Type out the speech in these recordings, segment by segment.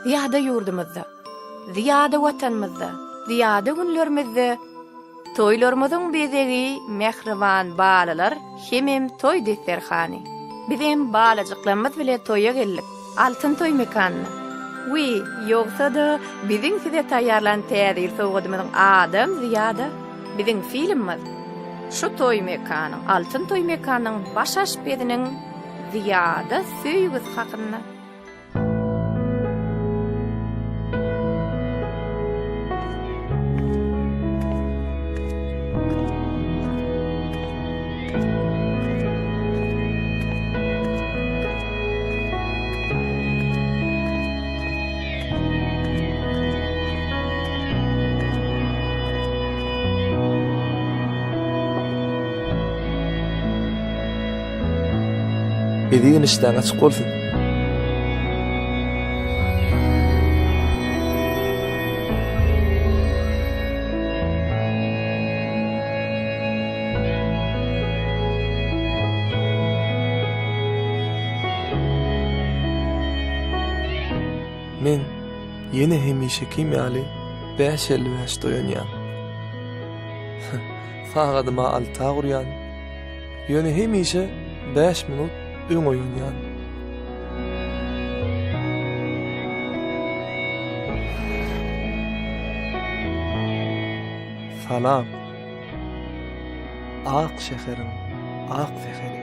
ziyada yurdumyzda, ziyada watanmyzda, ziyada günlerimizde toýlarymyzyň bezegi mehriban balalar hemem toý desterhany. Bizim balajyklarymyz bile toýa geldik. Altyn toý mekanyna. Ýogsa da biziň size taýýarlan täzir sowgadymyzyň adam ziyada biziň filmimiz. Şu toý mekanyň, altyn toý mekanynyň baş aşpediniň ziyada süýgüs hakynda. Edigen işden açık bolsun. Men yine hemişe kimyali 5 yıl väş doýanýan. Fagadyma alta gurýan. Yine hemişe 5 minut öň oýanýan. Salam. Ak şeherim, ak feheri.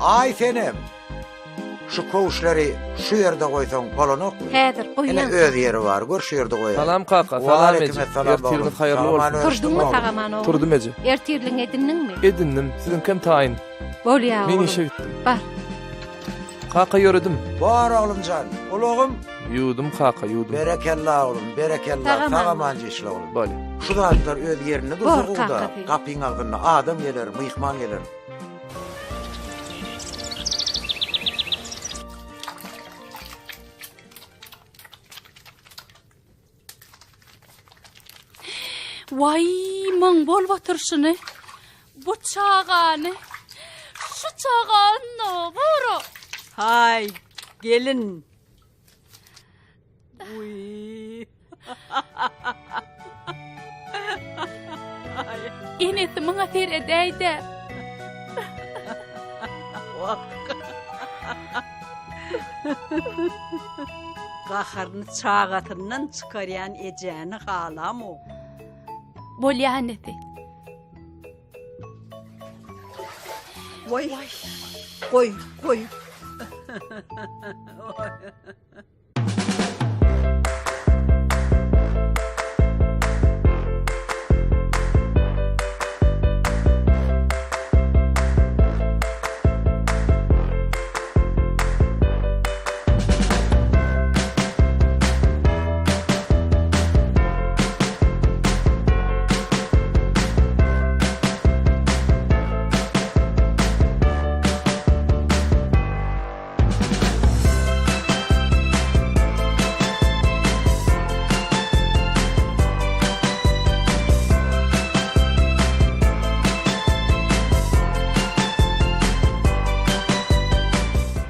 Ay senem. Şu koğuşları şu yerde koysan bolonok mu? Häzir Ene goýan. öz yeri var, gör şu yerde koyalım. Salam kaka, salam Waaleykum eci. esselam Ertiriniz oğlum. hayırlı olsun. Salam Turdun mu oğlum. tagaman oğlum? Turdum eci. Ertirliň edindiň mi? Edindim, sizin kim tayin? Bolýa Men oğlum. işe gittim. Bar. Kaka yöredim. Var oğlumcan. Ulugum. Yudum kaka, yudum. Berekellah oğlum, berekellah. Tagaman. Tagamancı işle oğlum. Böyle. Şu dağlar öz yerini Bor, durdu kaka da. değil. Kapıyın altında adam gelir, mıyıkman gelir. Vay man bol batırşını. Bu çağanı. Şu çağanı vuru. Hay gelin. Uy. Enesi mana ter edeydi. Qaharını çağatından çıkaryan eceni halam o. Bolya enesi. Vay. Koy, koy.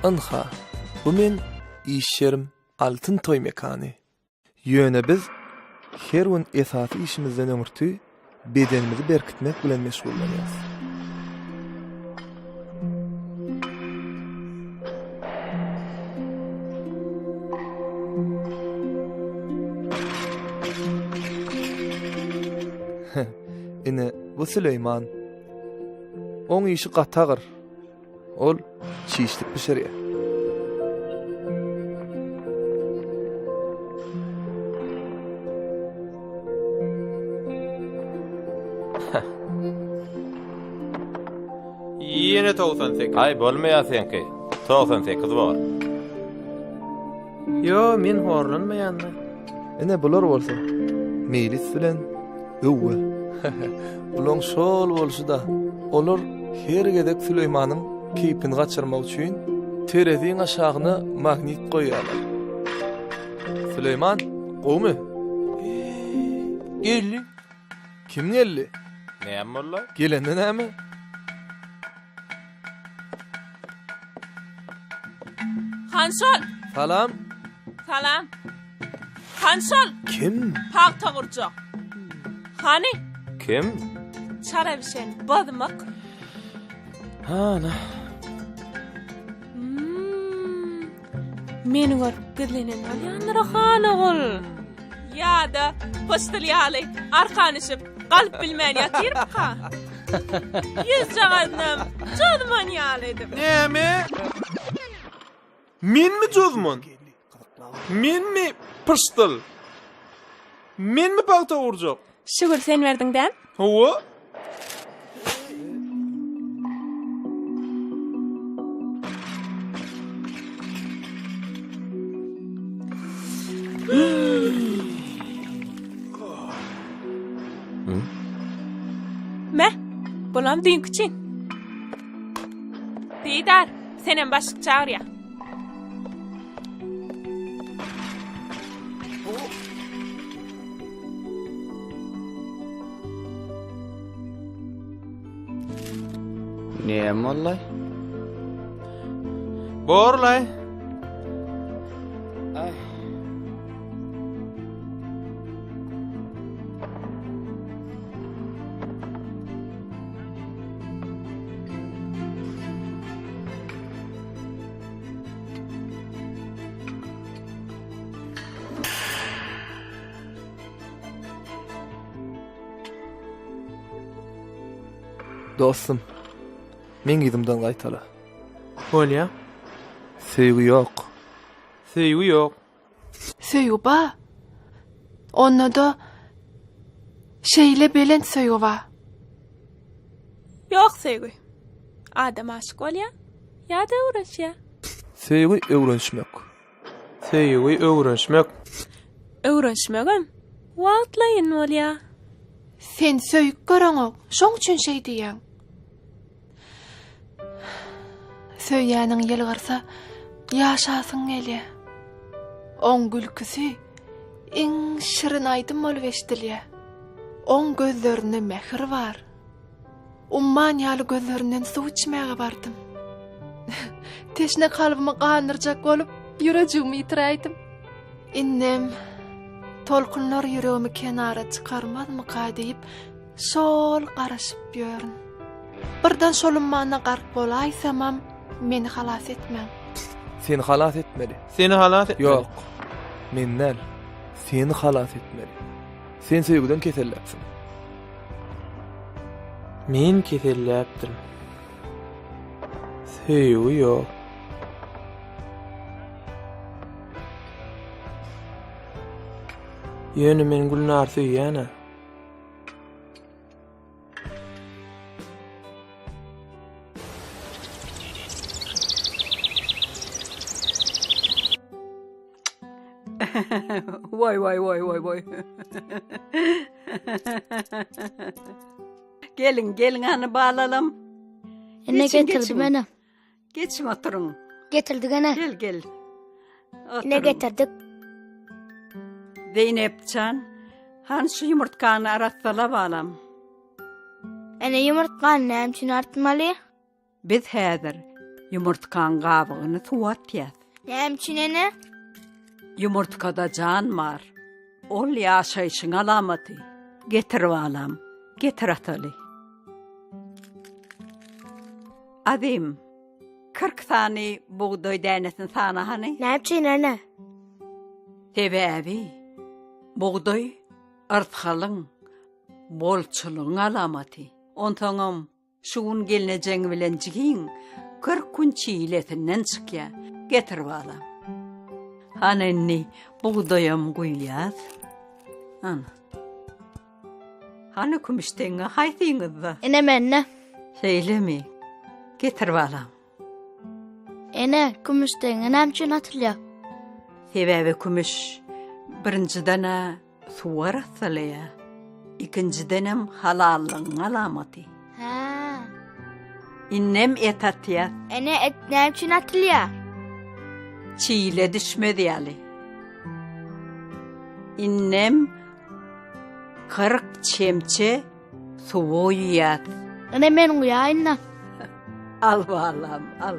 Anha, bu men iş yerim Altın Toy mekany. Ýöne biz her gün esasy işimizden öňürtü bedenimizi berkitmek bilen meşgullanýarys. Ine bu Süleyman. Oň işi gatagyr. Ol çiğişlik pişirýär. Yine 98. Ay bolmaýar senki. 98 bar. Yo, men horlanmaýanmy. Ine bular bolsa, meýlis bilen öwwe. Bulan şol bolşy da, olar her gedek Süleymanyň keypini gaçyrmak üçin tereziň aşagyna magnit goýýarlar. Süleyman, gowmy? Gelli. Kim gelli? Näme bolla? Gelende näme? Hansol, Salam. salam. Hansol, Kim? pak tagurcak. Hani, Kim? çarabişen, badmak. Ha, na. Meni görüp gidlenen alyanlara hana gol. Ya da postalyaly, arkanışıp, qalp bilmän ýatyr ka. Yüz jagadnam, jodman ýalydim. Näme? Men mi jozmun? Men mi pıştyl? Men mi palta urjak? Şükür sen verdin-den. Howa? Me, bulam düýün kiçin. Diýdar, senem başyk çağırýa. Näme bollay? Borlay. Dostum, men gidimden gaýtala. Bolýa. Sevgi ýok. Sevgi ýok. Söýü ba. Onda da şeýle belen söýü ba. Yok sevgi. Adam aşık bolýa, ya da uğraşya. Sevgi öwrenşmek. Sevgi öwrenşmek. Öwrenşmegem, wagtlaýyn bolýa. Sen söýüp garaňok, şoň üçin şey diýäň. Söýýäniň ýeli garsa, ýaşasyň gelýär. Oň gülküsi iň şirin aýdym bolup eşdilýär. Oň gözlerinde mehr bar. Umman ýaly gözlerinden suw içmäge bardym. Teşne kalbymy gandyrjak bolup ýüregimi ýitiräýdim. Innem tolkunlar ýüregimi kenara çykarmadmy ka diýip şol garaşyp ýörün. Birden şolummana garp bolaýsamam, meni halas etmeň. Seni halas etmeli. Seni halas etmeli. Ýok. Mennel. Seni halas etmeli. Sen sevgiden keselläpsin. Men keselläpdim. Sevgi ýok. Ýöne men Gülnar söýýäne. Vay vay vay vay vay. Gelin hani bağlalım. Ne Geçin, getirdi geçin. bana? Geçin oturun. Getirdi gene. Gel. Oturun. Ne getirdik? Zeynepcan, han şu yumurtkanı aratsala bağlam. Ene yumurtkan ne için artmalı? Biz häzir Yumurtkan gabygyny tuwatýar. Näme ene? Yumurtkada can var. Ol ýaşaýyşyň alamaty. Getirip alam. Getir ataly. Adim 40 tane buğday dänesin sana hani? Näme ene? Sebäbi buğday arthalyň, bolçuluň alamaty. Ontaňam şuun gelnejeň bilen jigiň 40 gün çiğletinden çykýa. Getirip alam. Hanenni buğdayam guýýar. Ana. Hani kumuşteňe haýdyňyzda? Ene menne. Seýlemi. Getirip alam. Ene kumuşteňe näme atylýar? Sebäbi kumuş birinciden suwar atylýar. İkincidenem halallyň alamaty. Ha. Innem et atýar. Ene et näme atylýar? Çiğle düşmedi ýaly. Innem 40 çemçe suw ýat. Ene men uýaýynna. Al balam, al.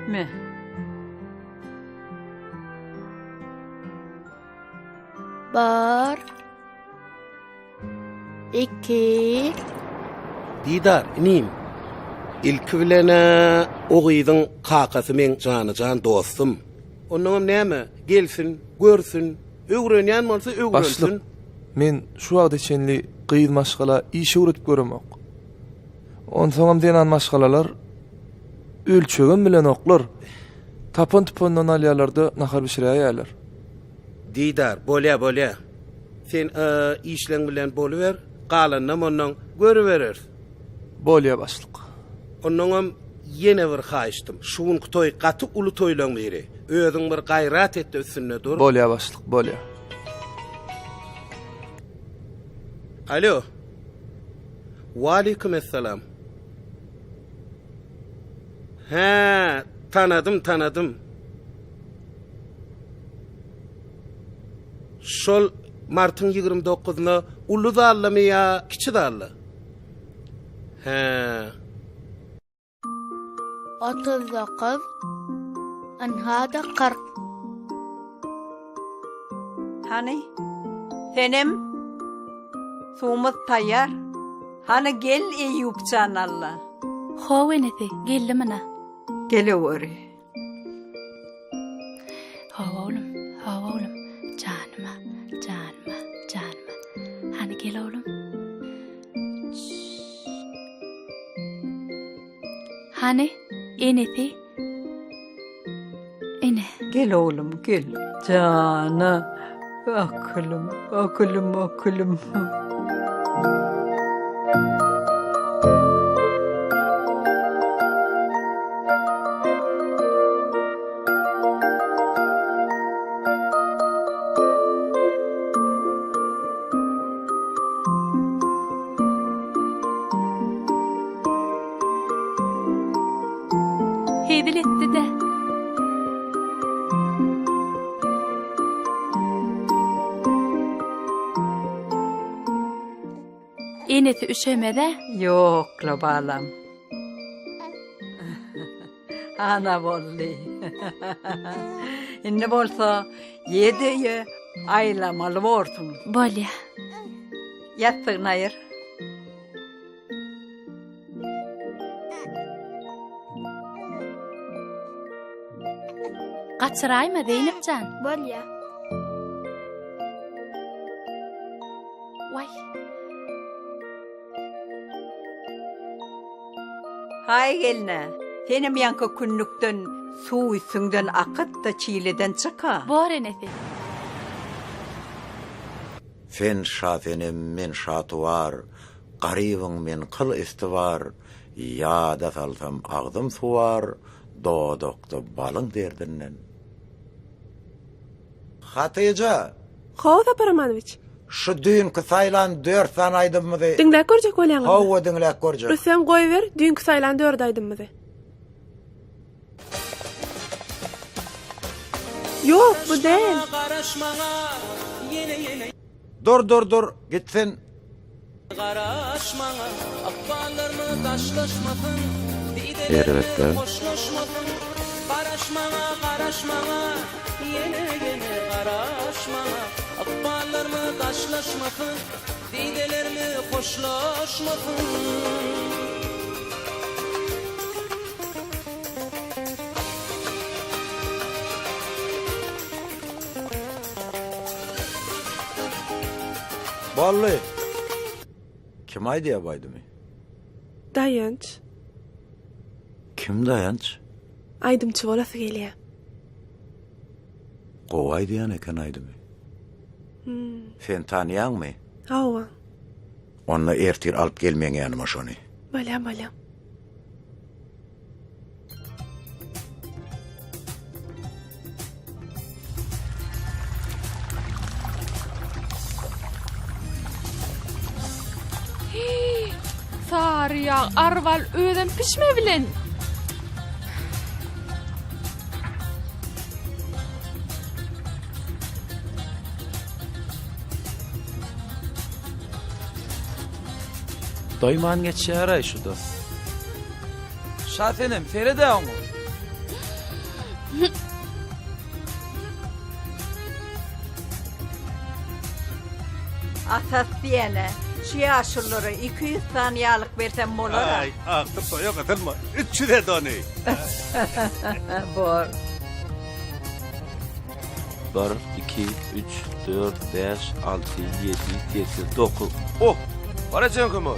Me. Bir. 2. Didar, inim. İlki bilene oğuydun kakası men canıcan dostum. Onunum näme? Gelsin, görsün, öwrenýän bolsa öwrensin. Başlyk, men şu wagda içenli gyýyl maşgala iş öwretip göremok. Onsoňam denan maşgalalar ölçegen bilen oklar. Tapan tupandan alýarlarda nahar bişirýärler. Didar, bolýa. Sen işleň bilen boluber, galanam onuň görüberer. Bolýa başlyk. Onunum ýene bir haýyşdym. Şuň toy gaty uly toýlaň biri. Özüň bir gaýrat etdi üstüne dur. Bolýa başlyk, bolýa. Alo. Waleyküm esselam. Ha, tanadım. Şol martyň 29-na uly dallamy ýa kiçi dally? Ha. 39. Anhada 40. Hani? Senem suwumuz taýýar. Hani gel Eýüpcan Allah. Howe enesi, geldim ana. Geleweri. Hawa oğlum. Canıma. Hani gel oğlum. Hani enesi. Ene. Gel oğlum, gel. Cana. Akılım. Hedil etti de. Enesi üşemede. Yokla balam. Ana bolly. Inne bolsa 7 aylamaly bolsun. Bolýa. Ýatdyň aýyr. Gaçyraýma Zeynepcan. Bolýa. Vay. Hay gelne. Senem ýanka künnükden suw üstünden akyt da çiğleden çyka. Bor enesi. Fen şafenim men şatuvar, garibyň men kıl istivar, ýa-da salsam agdym suwar, dodokda balyň derdinden. Hatyja. Howza Paramanoviç. Şu dünkü saýlan 4 san aýdymmy? Diňläp görjek bolýaňyz. Hawa diňläp görjek. Rüsem goýber, dünkü saýlan 4 aýdymmy? Yok, bu değil. Dur, gitsin. Garaşmaňa, akballarmy taşlaşmasyn, Elbetde. Ballı. Kim aydı ya baydı mı? Dayanç. Kim dayanç? Aydımçı bolası gelýär. Kovaydı yani eken aydı mı? Sen tanıyan mı? Hawa. Onunla ertir alıp gelmeyen yanıma şonu. Bala. Sarıya arval öden pişme bilen. Doyman geçýär ay şuda. Şatenem Feride onu. Asas diyene, şu yaşlıları 200 saniyalık versem olur da. Ay, aktır soya katılma. 300 de doni. Bor. 1, 2, 3, 4, 5, 6, 7, 8, 9. Oh! Baracan kumur.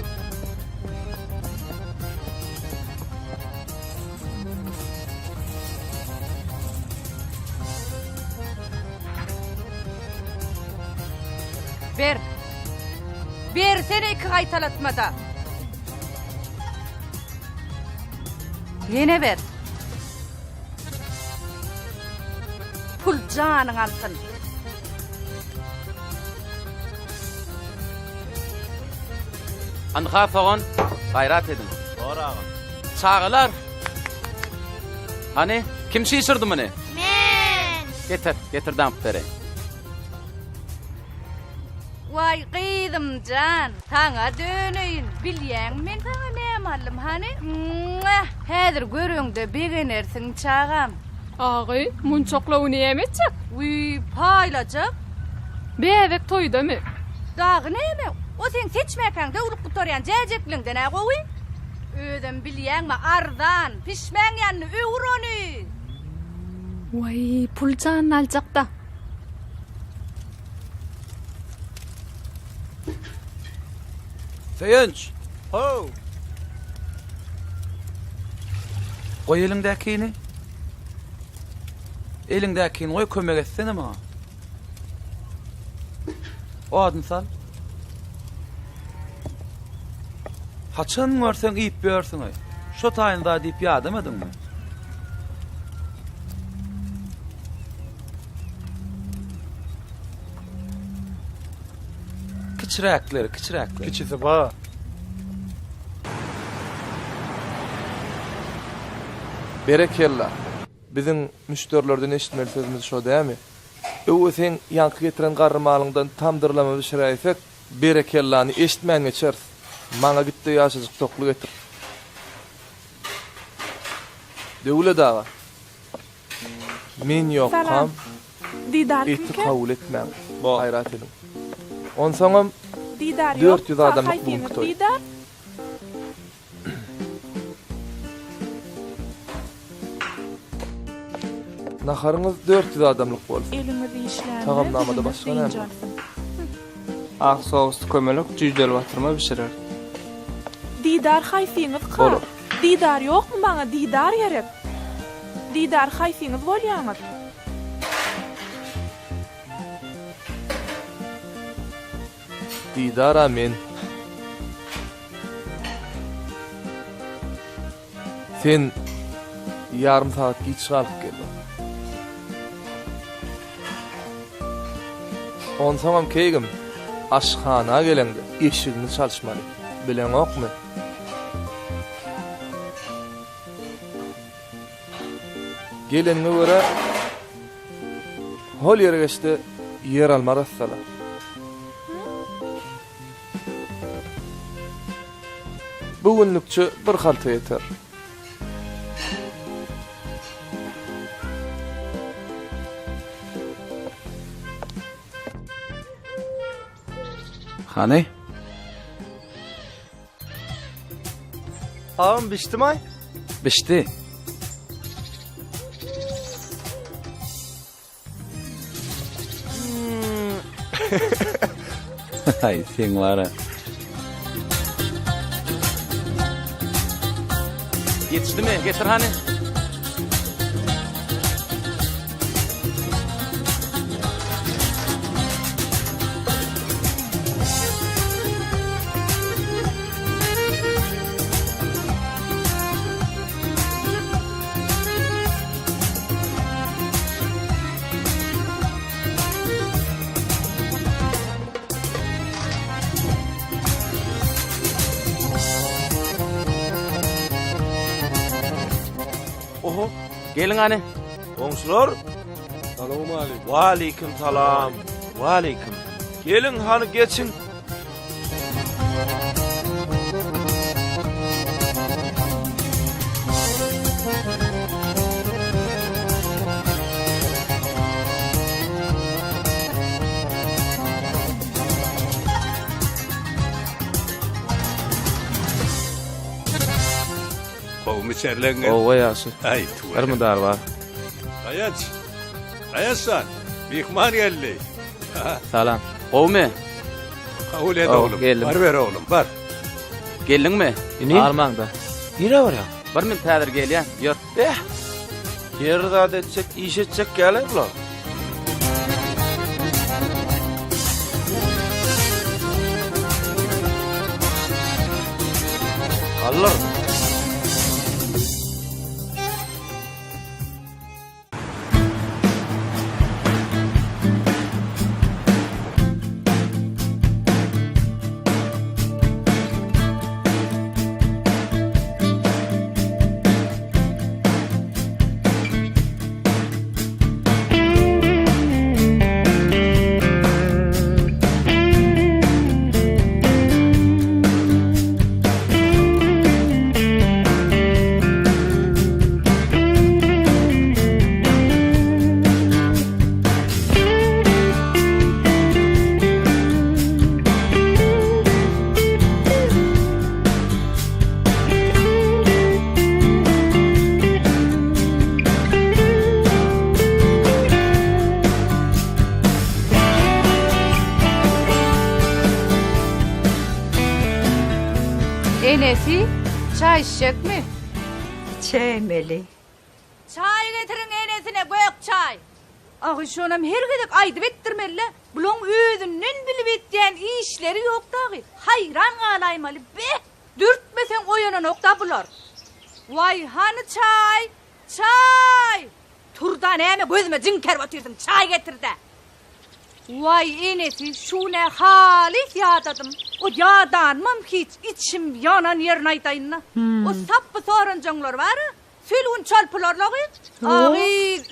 Bir seni iki kaytalatmada. Yine ver. Pul canın alsın. Anha soğan gayrat edin. Doğru ağam. Çağılar. Hani kim şişirdi mını? Men. Getir dampları. Vay kıydım can. Sana döneyim. Bilyen men sana ne yamalım hani? Hedir görüngde beğenirsin çağam. Ağay, munçoklawu nämetjek? Uy paylacak. Bebek toyda mı? Dağı neyme? O sen seçmeken de ulup kutoryan jejeklinden ha gowy. Ödem bilyen mi ardan pişmen yanını öwroni. Vay, pulcan aljakda. Sevinç. Ho! Koy elindekini. Elindekini koy kömek etsene bana. O adını sal. Haçan görsen iyip börsün oy. Şu tayında deyip ya demedin mi? Kıçırakları. Kiçisi ba. Berekella. Bizim müşterilerden eşitmeli sözümüz şu değil mi? O sen yankı getiren garrımalından tam dırlama bir şirayfet, berekellani eşitmeyen geçer. Mana gitti yaşacık toklu getir. Devle dağa. Men yok kam. Didar Etti kabul etmem. Hayrat edin. On sonra Didar 400 adamlık bu toy. Didar. Naharınız 400 adamlık bolsun. Elimizi işler. Tagamlamada başka ne var? Ak soğuslu kömelek cüjdel batırma pişirer. Didar hayfiniz ka. Olur. Didar yok mu bana? Didar gerek. Didar hayfiniz bolýaňyz. Didar amin. Sen yarım saat geç kalıp geldin. On tamam keygim. Aşkhana gelende eşigini çalışmalı. Bilen ok mu? Gelenine göre hol yere geçti yer alma rassala. Bugünlükçe bir halta yeter. Hani? Ağam biçtimay? Bişti. Hay sen var ha. Yetişti mi? Getir hani. Oho. Gelin hani. Komşular. Salamu aleykum. Wa aleykum salam. Wa aleykum. Gelin hani geçin. Kovmu çerlenge. Owa ýaşy. Ay, Garmydar var. Ayaç. Ayaçsan. Bihman geldi. Salam. Qowmy, Kabul et Oh, oğlum. geldim. Var ver oğlum, var. geldin mi? Armanda. Nire var ya? Bir min täzir gelýän. Ýör. Yerda etsek, iş etsek gelir bular. Alır. Enesi, çay içecek mi? İçemeli. Çay getirin enesine, gök çay. Ağı şonam her gedek aydı bettirmeli. Bulun özünden bilip etdiyen işleri yok dağı. Hayran galaymalı be. Dürtmesen oyanan okta bular. Vay hani çay, çay. Turdan eme gözüme cinker batırdın, çay getir de. Vay enesi, şu ne halis yadadım. O yadanmam hiç, içim yanan yerin aytayınna. O sapı soruncanlar var ha. Sülün çalpılarla git. Ağı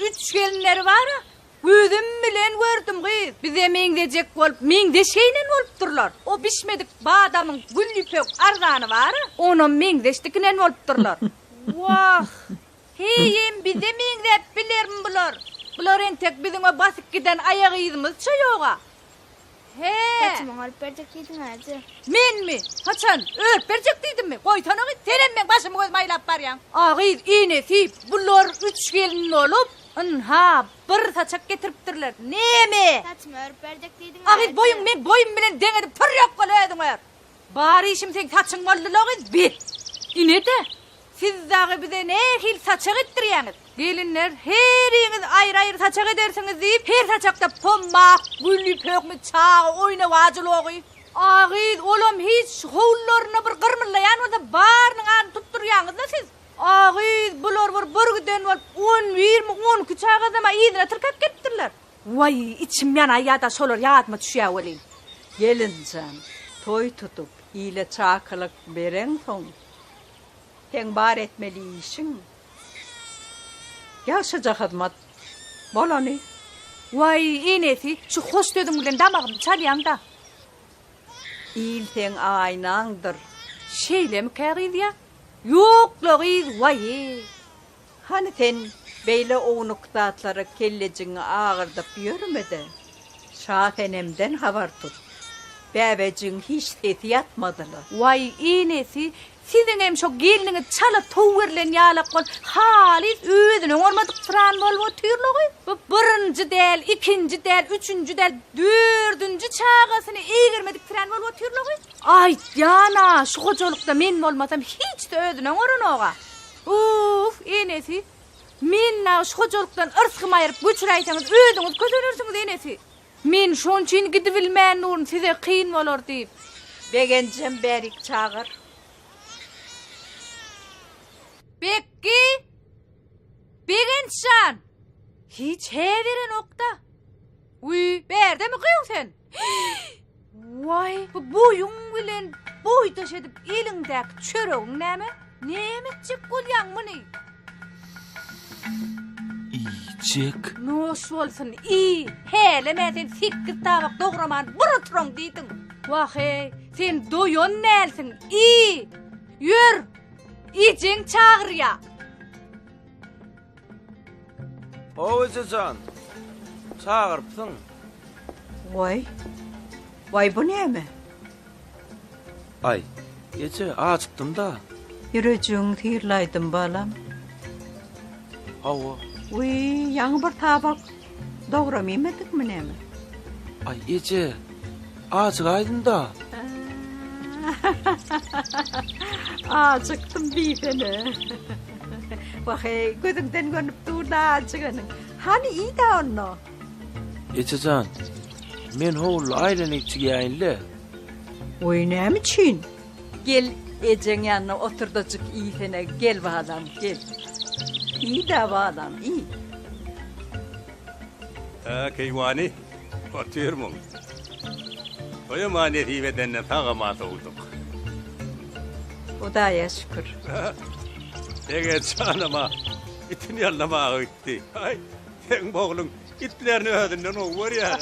üç gelinleri var ha. Gözüm bilen gördüm git. Bize mengdecek olup, mengde şeyle olup durlar. O bişmedik badamın güllüpök arzanı var ha. Onun mengdeştikinen olup durlar. Vah. Heyim bize mengdep bilerim bular. Bular entek bizim o basık giden ayak izimiz çoyoğa. He. Kaçımı alıp verecek deydin hacı. Men mi? Haçan, örp verecek deydin mi? Koy tanığı, senem ben başımı göz maylap var yan. Ağız, iğnesi, bular üç gelin olup, ha, bir saçak getiriptirler. Ne mi? Kaçımı örp verecek deydin hacı. Ağız, boyun bilen denedip tır yok kalaydın var. Bari işim sen saçın varlı ağız, bir. İne de, siz dağı bize ne hil saçak ettiriyorsunuz? Gelinler, her yeriniz ayrı ayrı saçak edersiniz deyip, her saçakta pommak, gülü pökmü, çağı, oyna vacılığı. Ağız, oğlum hiç hoğullarına bir kırmırlayan o da bağırının anı tutturuyorsunuz da siz. Ağız, bular var, börgüden var, 10-20-10 küçük adama iyidine tırkap gettirler. Vay, içim yana ya da solar yağıtma düşüyor olayım. Gelin can, toy tutup, iyile çakılık veren son. Sen bar etmeli işin. Yaşaca hizmet. Bola ne? Vay enesi, şu hoş dedim ulan damağım çalyan da. İyil sen aynandır. Şeyle mi kârıydı ya? Yok loğuydu vay. Hani sen beyle o noktatları kellecini ağırdıp yürümedi. Şahenemden haber tut. Bäbejin hiç sesi yatmadılar. Vay inesi, sizin hem şo geliniňi çala towerlen ýalak bol. Halis özüniň ormadyk fran bolup otyrlogy. Bu birinji däl, ikinji däl, üçünji däl, dördünji çağasyny egirmedik fran bolup otyrlogy. Ay yana, şu hojalykda men bolmasam hiç de özüniň oranoga. Uf, inesi. Men şu hojalykdan ırsgym aýryp göçüräýsäňiz özüňiz közenirsiňiz inesi. Men şonçyn gidip bilmän urun size kyn bolar diýip. Begenjem berik çağır. Bekki! Begençan! Hiç heveren okta. Uy, berde mi kıyın sen? Vay, bu boyun bilen boy taş edip elindek çörüğün näme? Nämetçik gulyan mı ne? İyicek. Noş olsun, iyi. Hele men sen sikir tabak doğraman burutrong diýdin. Vah hey, sen doyon nälsin, iyi. Yür! İçin çağır ya. Oğuzcan. Çağırpsın. Vay bu näme? Ay, gece açıktım da. Ýürejüň tyrlaýdym balam. Hawa. Uy, ýaňy bir tabak dogramymedikmi näme? Ay, gece açıgaydın da. Acıktım biýdene. Wahy, gözüňden görnüp durda acıganyň. Hani iyi de onno? Geçecan, men howul aýlany içigäýinle. Oy näme için? Gel ejeň ýanyna oturdajyk iýsene, gel balam, gel. İyi de balam, iyi. Keywani, otyrmyň. Oya manet hiwedenne taga mata olduk. Hudaýa şükür. Ege canıma, itin yanlama gitti. Ay, sen boğulun itlerini ödünden o var ya.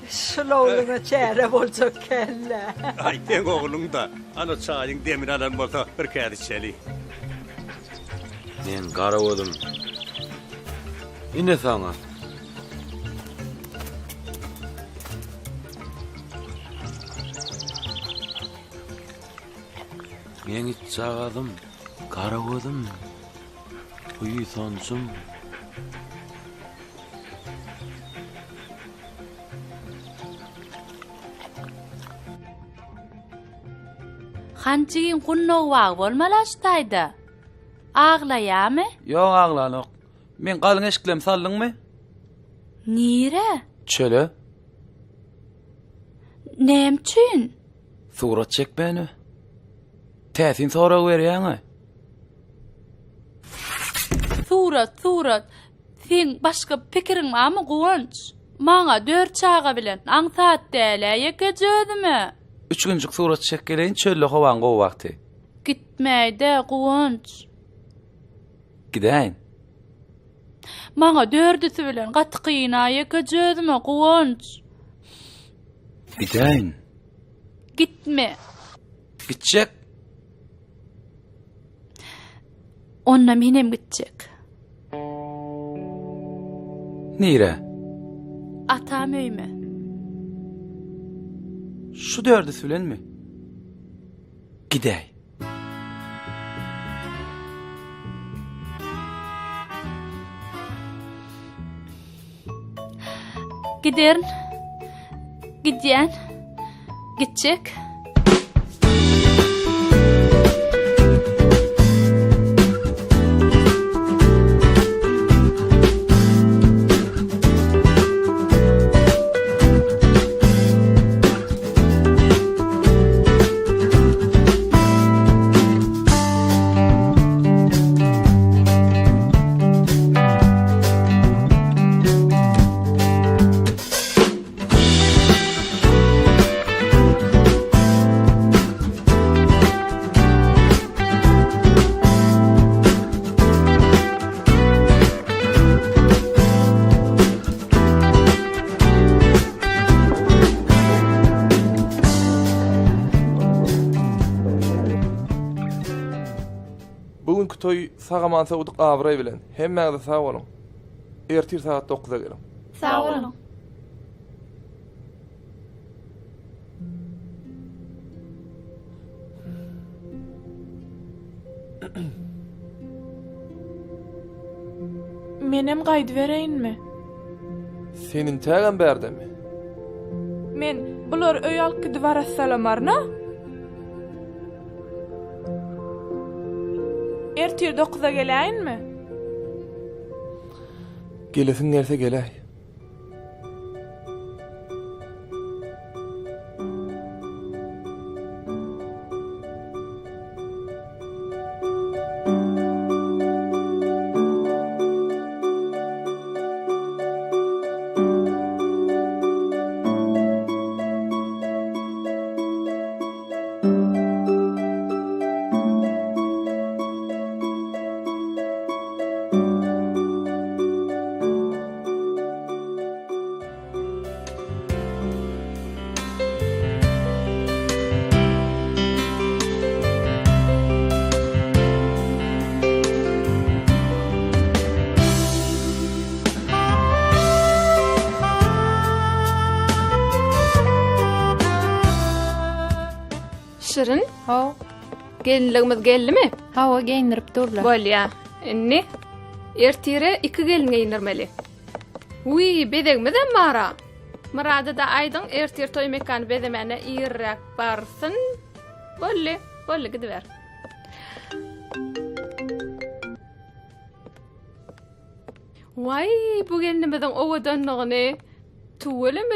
Şulowluňa çäre boljak kelle. Ay, sen oğlun da, ana çayın demin alan bolsa bir kædi çeli. Men garawadım. Ine saňa. Men hiç çağadım, garawadım. Uy sonsum. Hançygin gunnow wag bolmalaşdaýda. Aglaýamy? Ýok aglanok. Men galyň eşiklem saldyňmy? Nire? Çöle. Nämçin? Surat çekmeni. Täsin sorak berýäňi. Surat. Sen başga pikiriň barmy Guwanç? Maňa 4 çaga bilen aňsat däle ýekejedimi? 3 günjük surat çekgeleýin çölle howan gowy wagty. Gitmäýde Guwanç. Gideýin. Maňa 4'üsi bilen gaty gyna ýekejedimi Guwanç? Gideýin. Gitme. Gitjek. Onna menem gitjek. Nire? Atam öýme. Şu 4'üsi bilen mi? Gideýin. Giderin. Gidýän. Gitjek. Bugünkü toy sagamansa udyk abray bilen. Hemmäňize sag bolun. Ertir saat 9-a gelin. Sag bolun. Menem gaýdy bereyinmi? Senin tägem berdimi? Men bular öý alyp gidip barasalamarna? Ertir 9-a geläýinmi? Gelesin nerse geläý. Şirin? Haw. Gelinligimiz geldimi? Hawa geyindirip durlar. Bolýa. Inni ertire 2 gelin geyindirmeli. Uy, bedegmeden mara. Murada da aydın ertir toy mekanı bedemene irrak barsın. Bolly gidiver. Vay, bu gelinimizin owa dönnygyny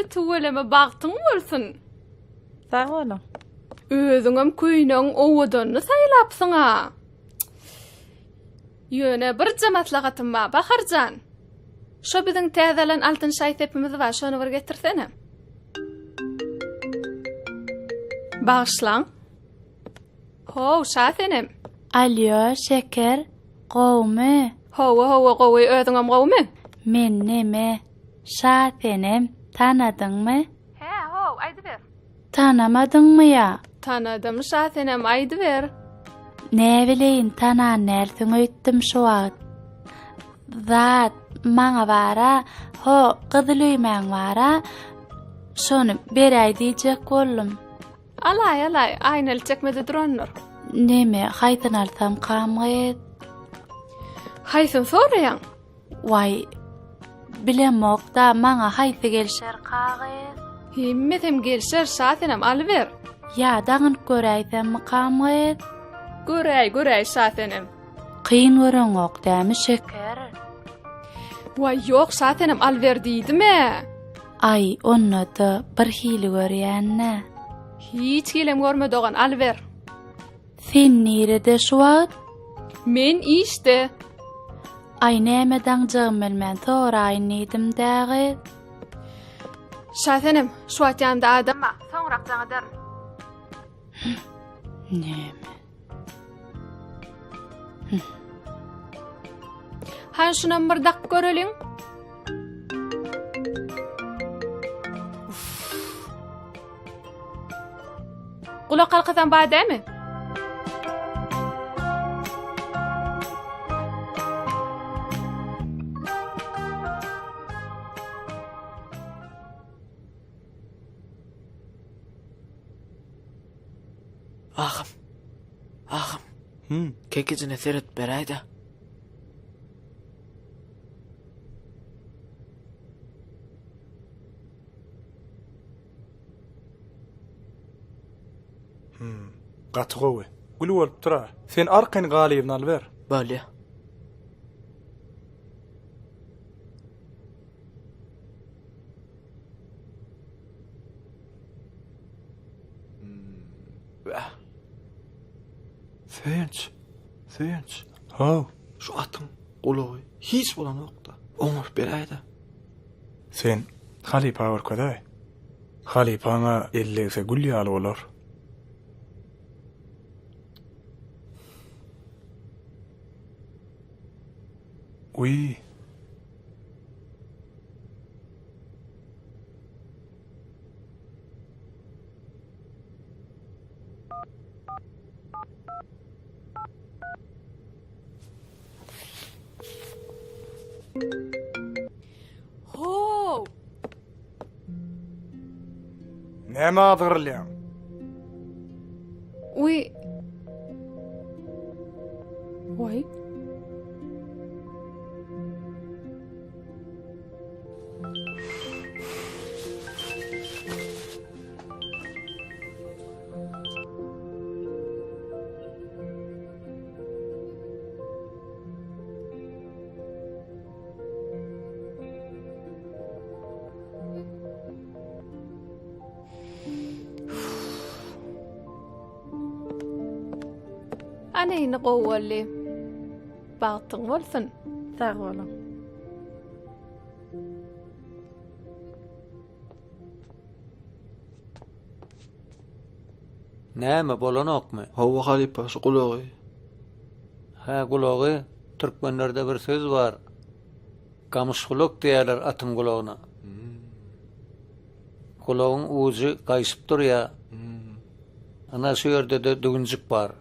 tuweleme bagtyň bolsun. Sag bolam. Özüňem köýnüň owa dönny saýlapsyňa. Ýöne bir jamatlagatyma Baharjan. Şo biziň täzelen altyn şaý tepimiz bar, şonu bir getirsene. Bağışlaň. Ho, şaýtenem. Alyo, şeker, gowmy? Howa, gowy özüňem gowmy? Men neme? Şaýtenem, tanadyňmy? He, ho, aýdy ber. Tanamadyňmy ya? Tanadım, şaýtenem, aýdy ber. Ne bileyin tanan nersiň öýtdim şu wagt. Zat maňa bara, ho gyzylyýmaň bara. Şonu beräý diýjek boldum. Alay, aýnaly çekmede duranlar. Neme, haýtyn alsam kamyt? Haýsyn soraýan? Vay, bilemokda maňa haýsy gelşer kagy. Himmetem gelşer, şaýtenem, alyber. Ya dagyny göräýsem kamyt? Göräý şaýtenem. Kıyın görün ok dämi şeker? Vay yok şaýtenem alver diýdime? Ay, onna da bir hili görýänne. Hiç hilem görmedogan alver. Sen nirede şu wagt? Men işte. Ay nämeden jygmel soraýyn diýdim dägi. Şaýtenem, şu atýanda adamma soňrak jaňa der. Neme? Han şunam bir dak göreliň. Kulak alkasan badämi? Ağam. Kekicine seret berayda. Gaty gowy. Gül bolup tura. Sen arkaň galybyny alber. Bolýa. Sevinç. Ha, Şu atyň gulagy hiç bolan okda. Oňur berayda. sen halipa barkada. Halipana ellese gül ýaly bolar. Uy. Ho! Näme adyrlýan? Uy. Vay. Anayni gowwalli. Bagtyň bolsun. Sag bolun. Näme bolanokmy? Hawa halipasy gulagy. Ha gulagy, türkmenlerde bir söz var. Gamışgulak diýerler atym gulagyna. Gulagyň uzy gaýsyp durýar. Ana şu ýerde de dügünjik bar.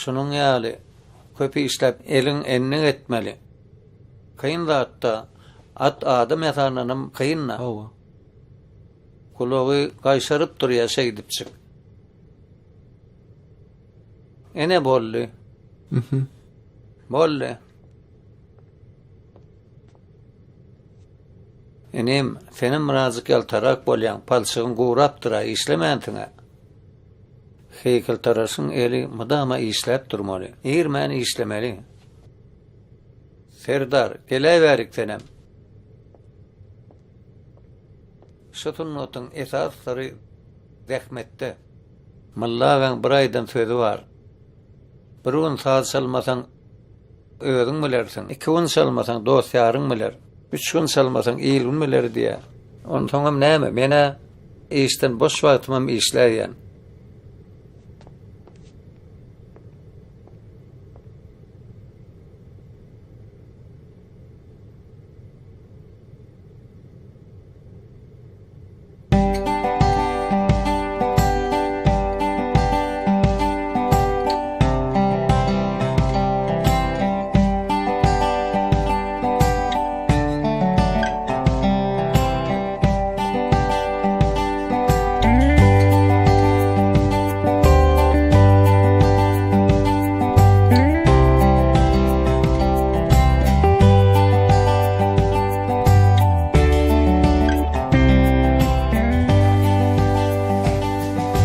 Şunun ýaly köpi işläp eliň enine etmeli. Kayın zatda at adam ýasananam kayınna. Hawa. Gulagy gaýşaryp durýar şeýdipçik. Ene bolly. Bolly. Enem senin mırazyk ýaltarak bolýan palçygyň gowrapdyra işlemäntiňe. Heýkel tarasyň eli mydama işläp durmaly. Ermän işlemeli. Serdar, geleberik senem. Şutun notyň esas sary rahmetde. Mallaň bir aýdan sözi bar. Bir gün saz çalmasaň özüň bilersiň. 2 gün çalmasaň dostlaryň biler. 3 gün çalmasaň ýylgyň biler diýär. Ondan soňam näme? Mene işden boş wagtymam işläýän.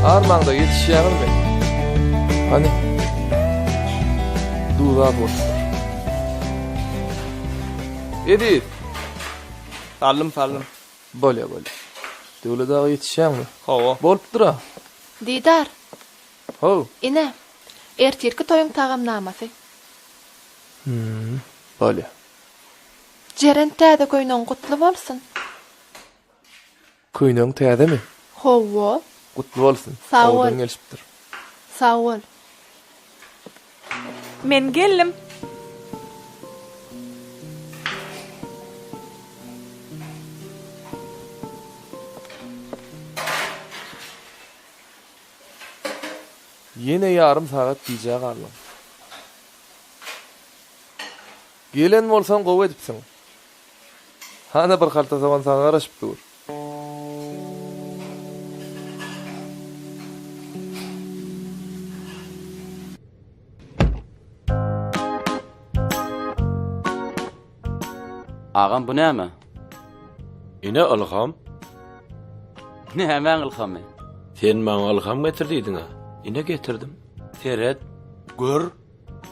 Armağda yetişýäňiz mi? Hani? Duýa bolsun. Edip. Sallym. Bolýa. Döwlede yetişýäňmi? Hawa. Bolupdyra. Didar. Ho. Ine. Ertirki toyuň tagamnamasy. Bolýa. Jeren täze goýnaň gutly bolsun. Köýnüň täzemi? Hawa. Gutly bolsun. Sağ ol. Odan gelipdir. Sağ ol. Men geldim. Yine yarım saat diýjä garlam. Gelen bolsaň gowy edipsiň. Hana bir halta zaman saňa garaşyp dur. Ağam bu näme? Ine alham? Näme alham? Sen maňa alham getirdiň ha. Ine getirdim. Seret, Gör,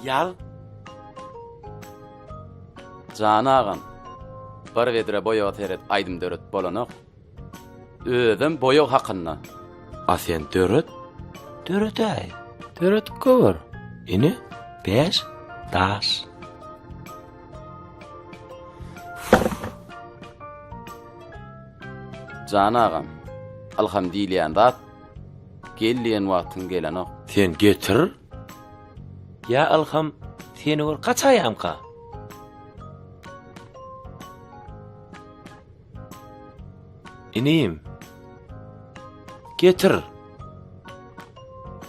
yal. Jana ağam. Bir vedre boýa seret aýdym döret bolanok. Özüm boýa hakynda. A sen döret? Döretay. Döret gör. Ine 5 10. Jana ağam. Alhamdulillah zat. Gelýän wagtyň gelenok. Sen getir. Ya alham, seni gör kaçaýamka. Inim. Getir.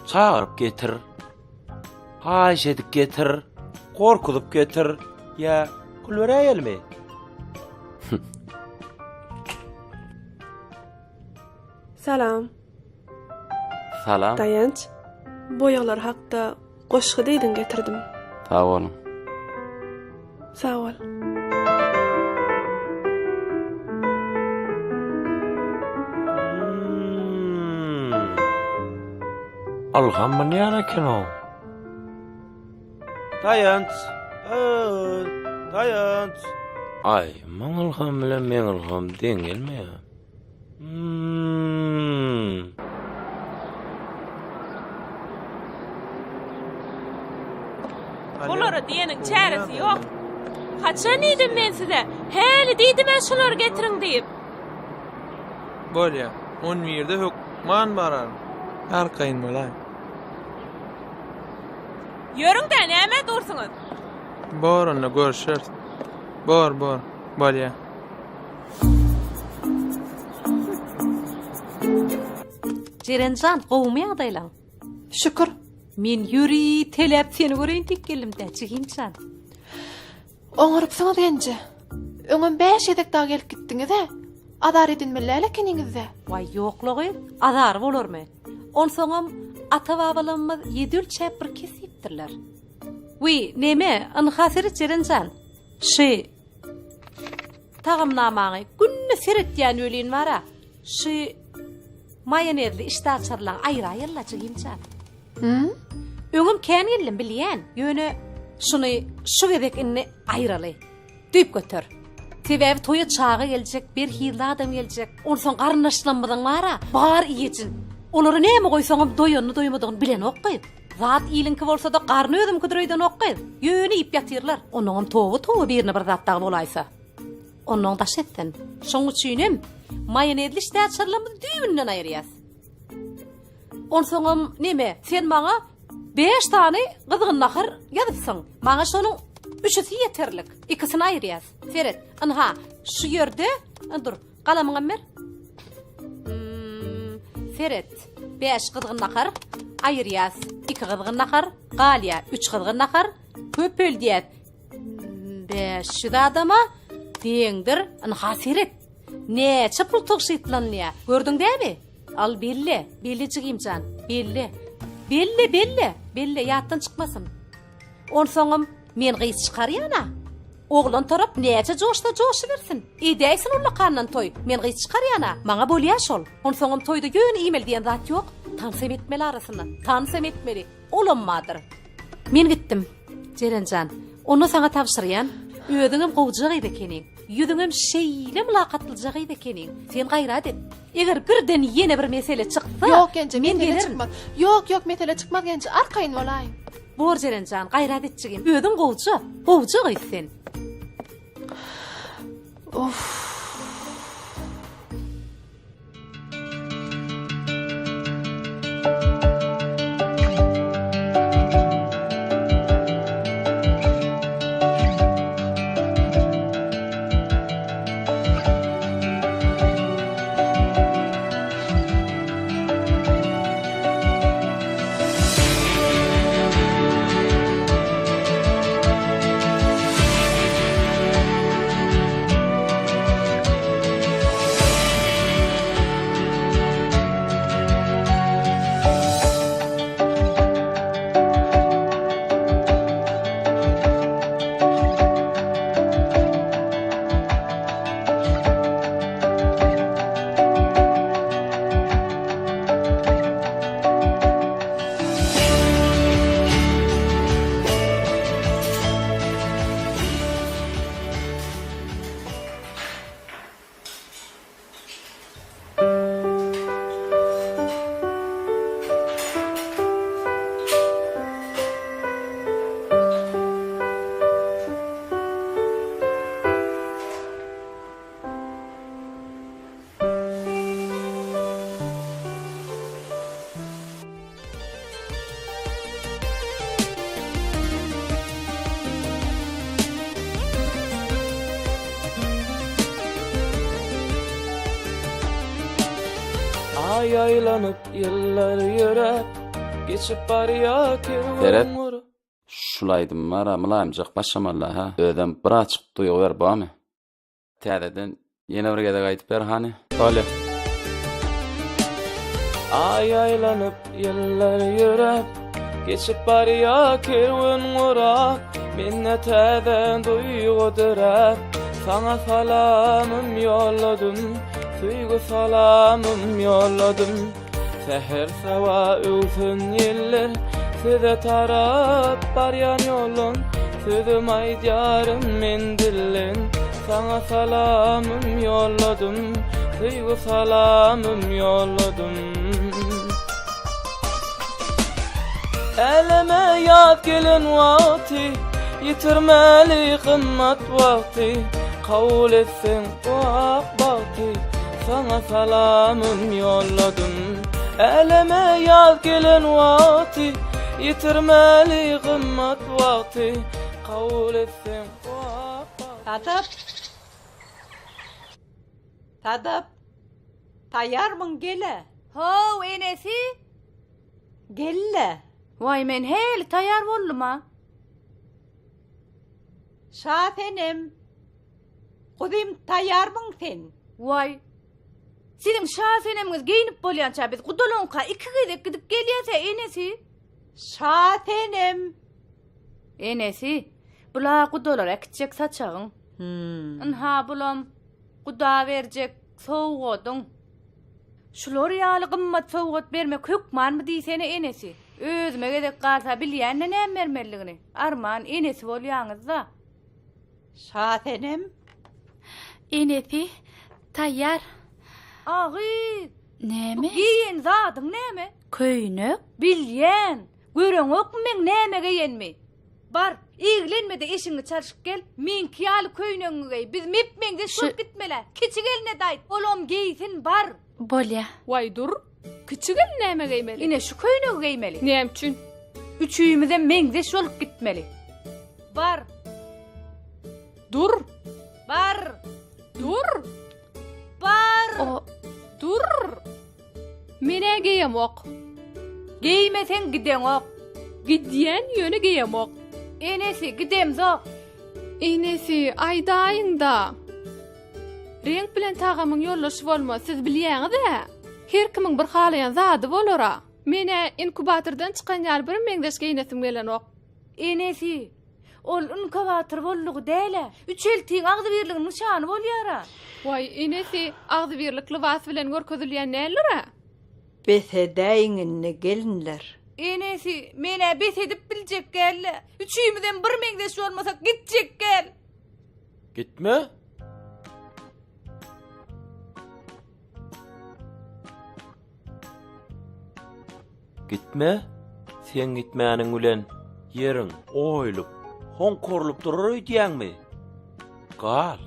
Çağırıp getir. Haýş edip getir. Korkulyp getir. Ya kulberäýelmi? Salam. Salam. Dayanç. Boyalar hakda goşgy diýdiň getirdim. Sağ olun. Sağ ol. Alham mı yana keno? Dayanç. Dayanç. Ay, man alham bilen men alham deň gelme ya. çäresi yok. Kaçan idim men size? Heli diýdim ben şuları getirin diýip. Bolýa, 10 ýerde hökman barar. Arkaýyn bolay. Yörüň de näme dursuňuz? Borunla görüşür. Bor, bolýa. Jerenjan, gowmy ýagdaýlaň. Şükür. Men ýüri telep seni göreýin tek gelimde, çyginçan. Oňarypsyňyz gençe. Öňem 5 ýedek dag gelip gitdiňiz-de. Adar edinmelerle keniňizde. Vay ýoklugy, adar bolarmy? Onsoňam ata-babalarymyz 7 ölçäp bir kesipdirler. Wi, neme? Anhasiret Jerenjan. Tagymnamagy günne seretýän ölýän bara. Mayonezli iştaçarlan aýraýarlar çyginçan. Öňüm kän geldim bilýän. Ýöne şuny şu gebek inni aýraly. Düýp götür. Sebäbi toýa çağa geljek, bir hilda adam geljek. Onsoň garnaşlanmadan bara bar iýejin. Olary näme goýsaňam doýanyny doýmadagyny bilen okýy. Zat ilinki bolsa da garny özüm ködüröýden okýy. Ýöne ip ýatyrlar. Onuň towy birini bir zatdagy bolaýsa. Onuň daş etden. Şoň üçinem mayonezli iştaçarlamy düýünden aýrýas. Onsoňam neme? Sen maňa 5 tane gyzgyn nahar ýazypsyň. Maňa şonuň 3'si ýeterlik. İkisini aýrýas. Seret, anha, şu ýerde, dur, galamyňam ber. Seret, 5 gyzgyn nahar aýrýas. 2 gyzgyn nahar, galýa, 3 gyzgyn nahar, köpel diýip. 5 adama deňdir, anha seret. Neçe pul tokşytlanýar? Gördüň dämi? Al belli çygymcan, belli ýatdan çykmasyn. Onsoňam men gys çykarýana. Oglan tarap neçe joşda joşy bersin. Idäýsin ulla kandan toy. Men gys çykarýana. Maňa bolýar şol. Onsoňam toyda göň iýmel diýen zat ýok. Tansam etmeli arasynda. Tansam etmeli. Olanmadyr. Men gitdim. Jerenjan, onu saňa tapşyrýan. Öýüňem gowjak edekeniň. Yüzüňem şeýle mülakatlyjak edekeniň. Sen gaýrat et. Eger birden ýene bir mesele çyksa, ýok gençe, mesele çykmaz. Ýok, mesele çykmaz gençe. Arkaýyn bolaýyn. Bor Jerenjan, gaýrat etjigim. Öýüň gowjak etsen. Of. Aylanıp yıllar yörep geçip barya kervan. Şulaydym mara mylaýymjak başamalla ha. Ödem bir açyp duýup ber bamy. Täzeden ýene bir gede gaýtyp ber hani. Bolýar. Aylanıp yıllar yörep geçip barya kerwan urak. Menne täzeden duýup derep saňa salamym ýolladym. Süýgü salamym ýolladym. Seher sawa öwsün ýeller size tarap baryan ýolun. Sözüm aýdýarym men dillen. Saňa salamym ýolladym. Süýgü salamym ýolladym. Eleme ýat gelen wagty Yitirmeli kımmat vakti, kavul etsen vak vakti. Sana salamım yolladım, eleme yaz gelen vakti. Yitirmeli kımmat vakti, kavul etsen vak vakti. Tadıp. Tadıp. Tayar mın gele? Ho, enesi? Gelle. Vay men hel tayar boldum ha. Şafenim. Kudim tayar mın sen? Vay. Sizin şafenemiz giyinip bolyança biz kudolonka iki gidip geliyorsa enesi. Şafenim. Enesi. Bula kudolara kitcek saçağın. Inha bulam kuda verecek soğudun. Şular ýaly gymmat sowgat bermek hükman mı diýsene enesi? Özüme gedek galsa bilýän näme bermeligini. Arman enesi bolýaňyz-da. Şatenim. Enesi tayyar. Agy. Näme? Giýen zadyň näme? Köýnük. Bilýän. Göreň okmy men näme giýenmi? Bar, iýlenmede işiňi çarşyp gel. Men kiýaly köýnüňi giy. Biz mepmeňde şol gitmele. Kiçi gelne daýt. Olam giýsin bar. Bolya. Vay dur. Küçügel näme giymeli? Ine şu köýnüňi giymeli. Näme üçin? Üçüýümüze meňde şolup gitmeli. Bar. Dur. Bar. Dur. Bar. O dur. Mene giýem ok. Giýmesen giden ok. Gidýän ýöne giýem ok. Enesi gidem zok. Enesi aýdaýynda. Renk bilen tagamyň ýollaşy bolmaz, siz bilýäňiz-de. Her kimiň bir halaýan zady bolara. Mene inkubatordan çykan ýaly bir meňdeşke inesim gelen ok. Enesi, ol inkubator bollugy däle. Üç eltiň agdy birliginiň nişany bolýara. Vay enesi agdy birlik libas bilen görkezilýän näleri? Besedäýiňini gelinler. Enesi, mene besedip biljek gel. Üçüýümizden bir meňdeş bolmasak gitjek gel. Gitme? Gitme? Sen gitmäniň bilen ýeriň oýlup, honkorlup durar diýäňmi? Gal.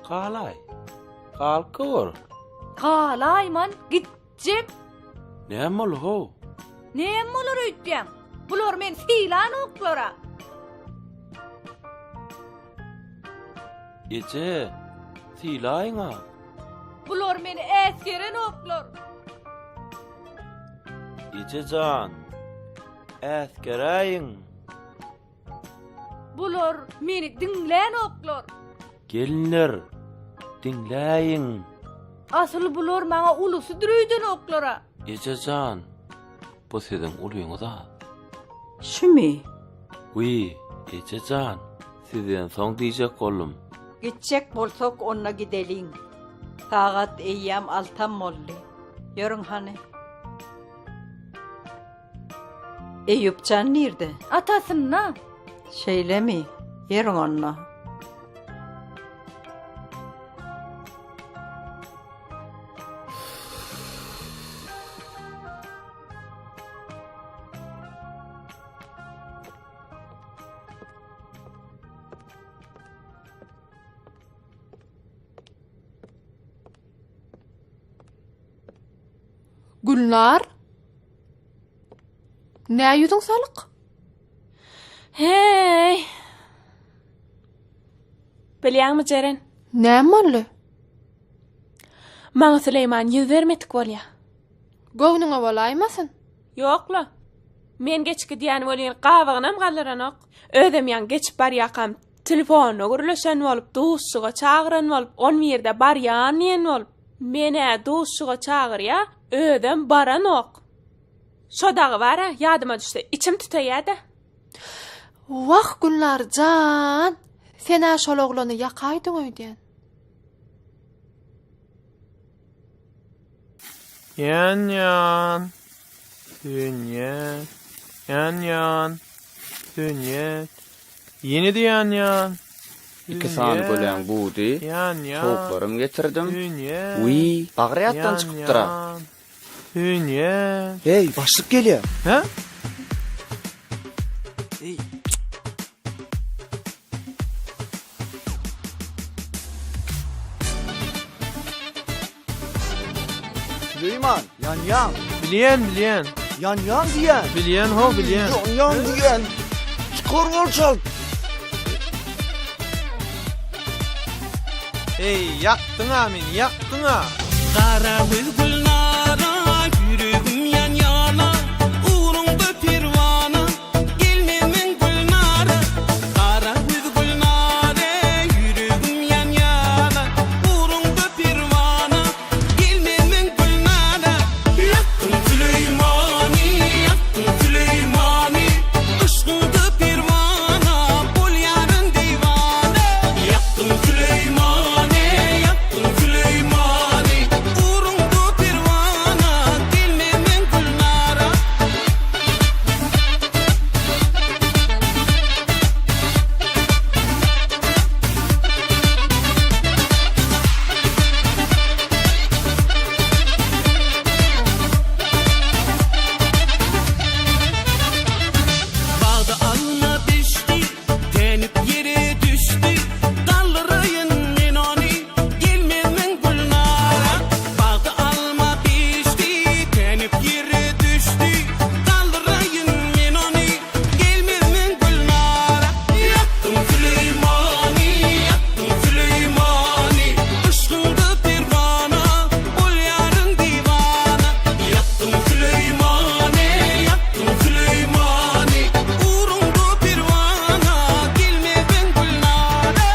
Galay. Gal kor. Galayman gitjek. Näme ol ho? Näme bolar öýtýäň? Bular men filan oklara. Ece, silaýňa. Bular meni äskeren oklar. Ececan, äskeräýiň. Bular meni dinlän oklar. Gelinler, dinläýiň. Asyl bular maňa ulusy dürüýden oklara. Ececan, bu seden uluýuňyz-a? Şümi? Wi, Ececan, sizden soň diýjek boldum. Gitjek bolsak onna gideliň. Sagat eýýam altan boldy. Ýörüň hany. Eyüpcan nerede? Atasynna. Şeýlemi? Ýörüň onna. Gülnar? Näme ýüzüň salyk? Hey. Bilýärmi Jeren? Näme boldy? Maňa Süleyman ýüz bermedik bolýar. Gownuňa bolaýmasyn? Ýokla. Men geçki diýän bolýan gawagynam gallanok. Özüm ýan geçip barýakam. Telefonu gürleşen bolup, duşsuga çagyran bolup, on ýerde barýan ýen bolup. Mene duşsuga çagyrýa, özüm baranok. Şodagy bara, ýadyma düşdi. İçim tutaýady. Wah Gülnarjan, sen şol oglany ýakaýdyň öýden. Yan. Dünýet. Yan. Dünýet. Ýene yan. İki sany bolýan budy. Yan. Soğuklarym getirdim. Dünýet. Wi, bagryatdan çykypdyra. Dünýet. Hey, başlyk gelýär. Ha? Süleyman, yan. Bilyen. Yan diyen. Bilyen ho bilyen. Yan diyen. Çıkar çal. Ey yaktın amin yaktın ha. Kara bülbül nara, yüreğim yan yana, uğrunda pervana, gelmemin gül nara. Kara bülbül nara, yüreğim yan yana, uğrunda pervana, gelmemin gül nara. Yaktın Süleymani, aşkında pervana, bol yarın divana. Yaktın Süleymani, uğrunda pervana, gelmemin gül nara. Bağda alma düştü, tenip yere düştü, kaldırayın men onu, gelmemin gül nara. Bağda alma düştü, tenip yere düştü, kaldırayın men onu, gelmemin gül nara. Yaktın Süleymani, aşkında pervana, ol yarın divana. Yaktın Süleymani, uğrunda pervana, gelmemin gül nara.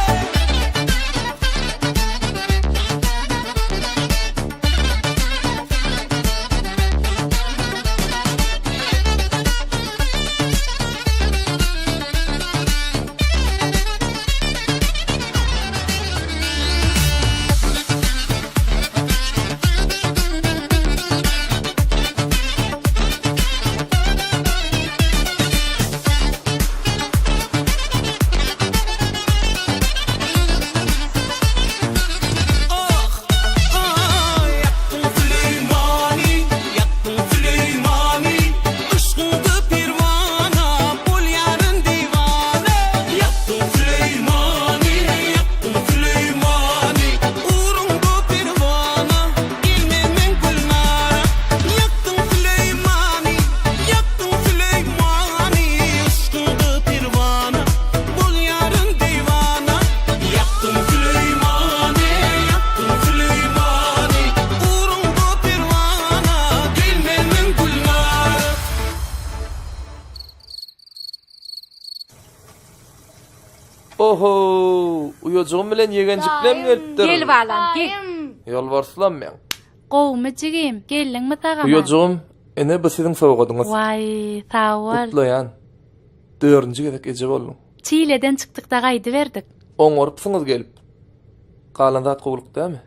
Yaktın Süleymani, aşkında pervana, bol yarın divana. Yaktın Süleymani, uğrunda pervana, gelmemin gül nara. Yaktın Süleymani, aşkında pervana, bol yarın divana. Yaktın Süleymani, uğrunda pervana, gelmemin gül nara. Oho, uyojağım bilen yegenjiklerim gelipdir. Gel balam, gel. Yolbarslan men. Gowmacygym, gelliňmi tagama? Uyojağım ene bu sizin sowadyňyz. Vay, sawal. Kutlayan. 4-nji gezek eje boldum. Çile'den çıktık da gaýdy berdik. Oňorupsyňyz gelip. Galan zat gowluk dämi?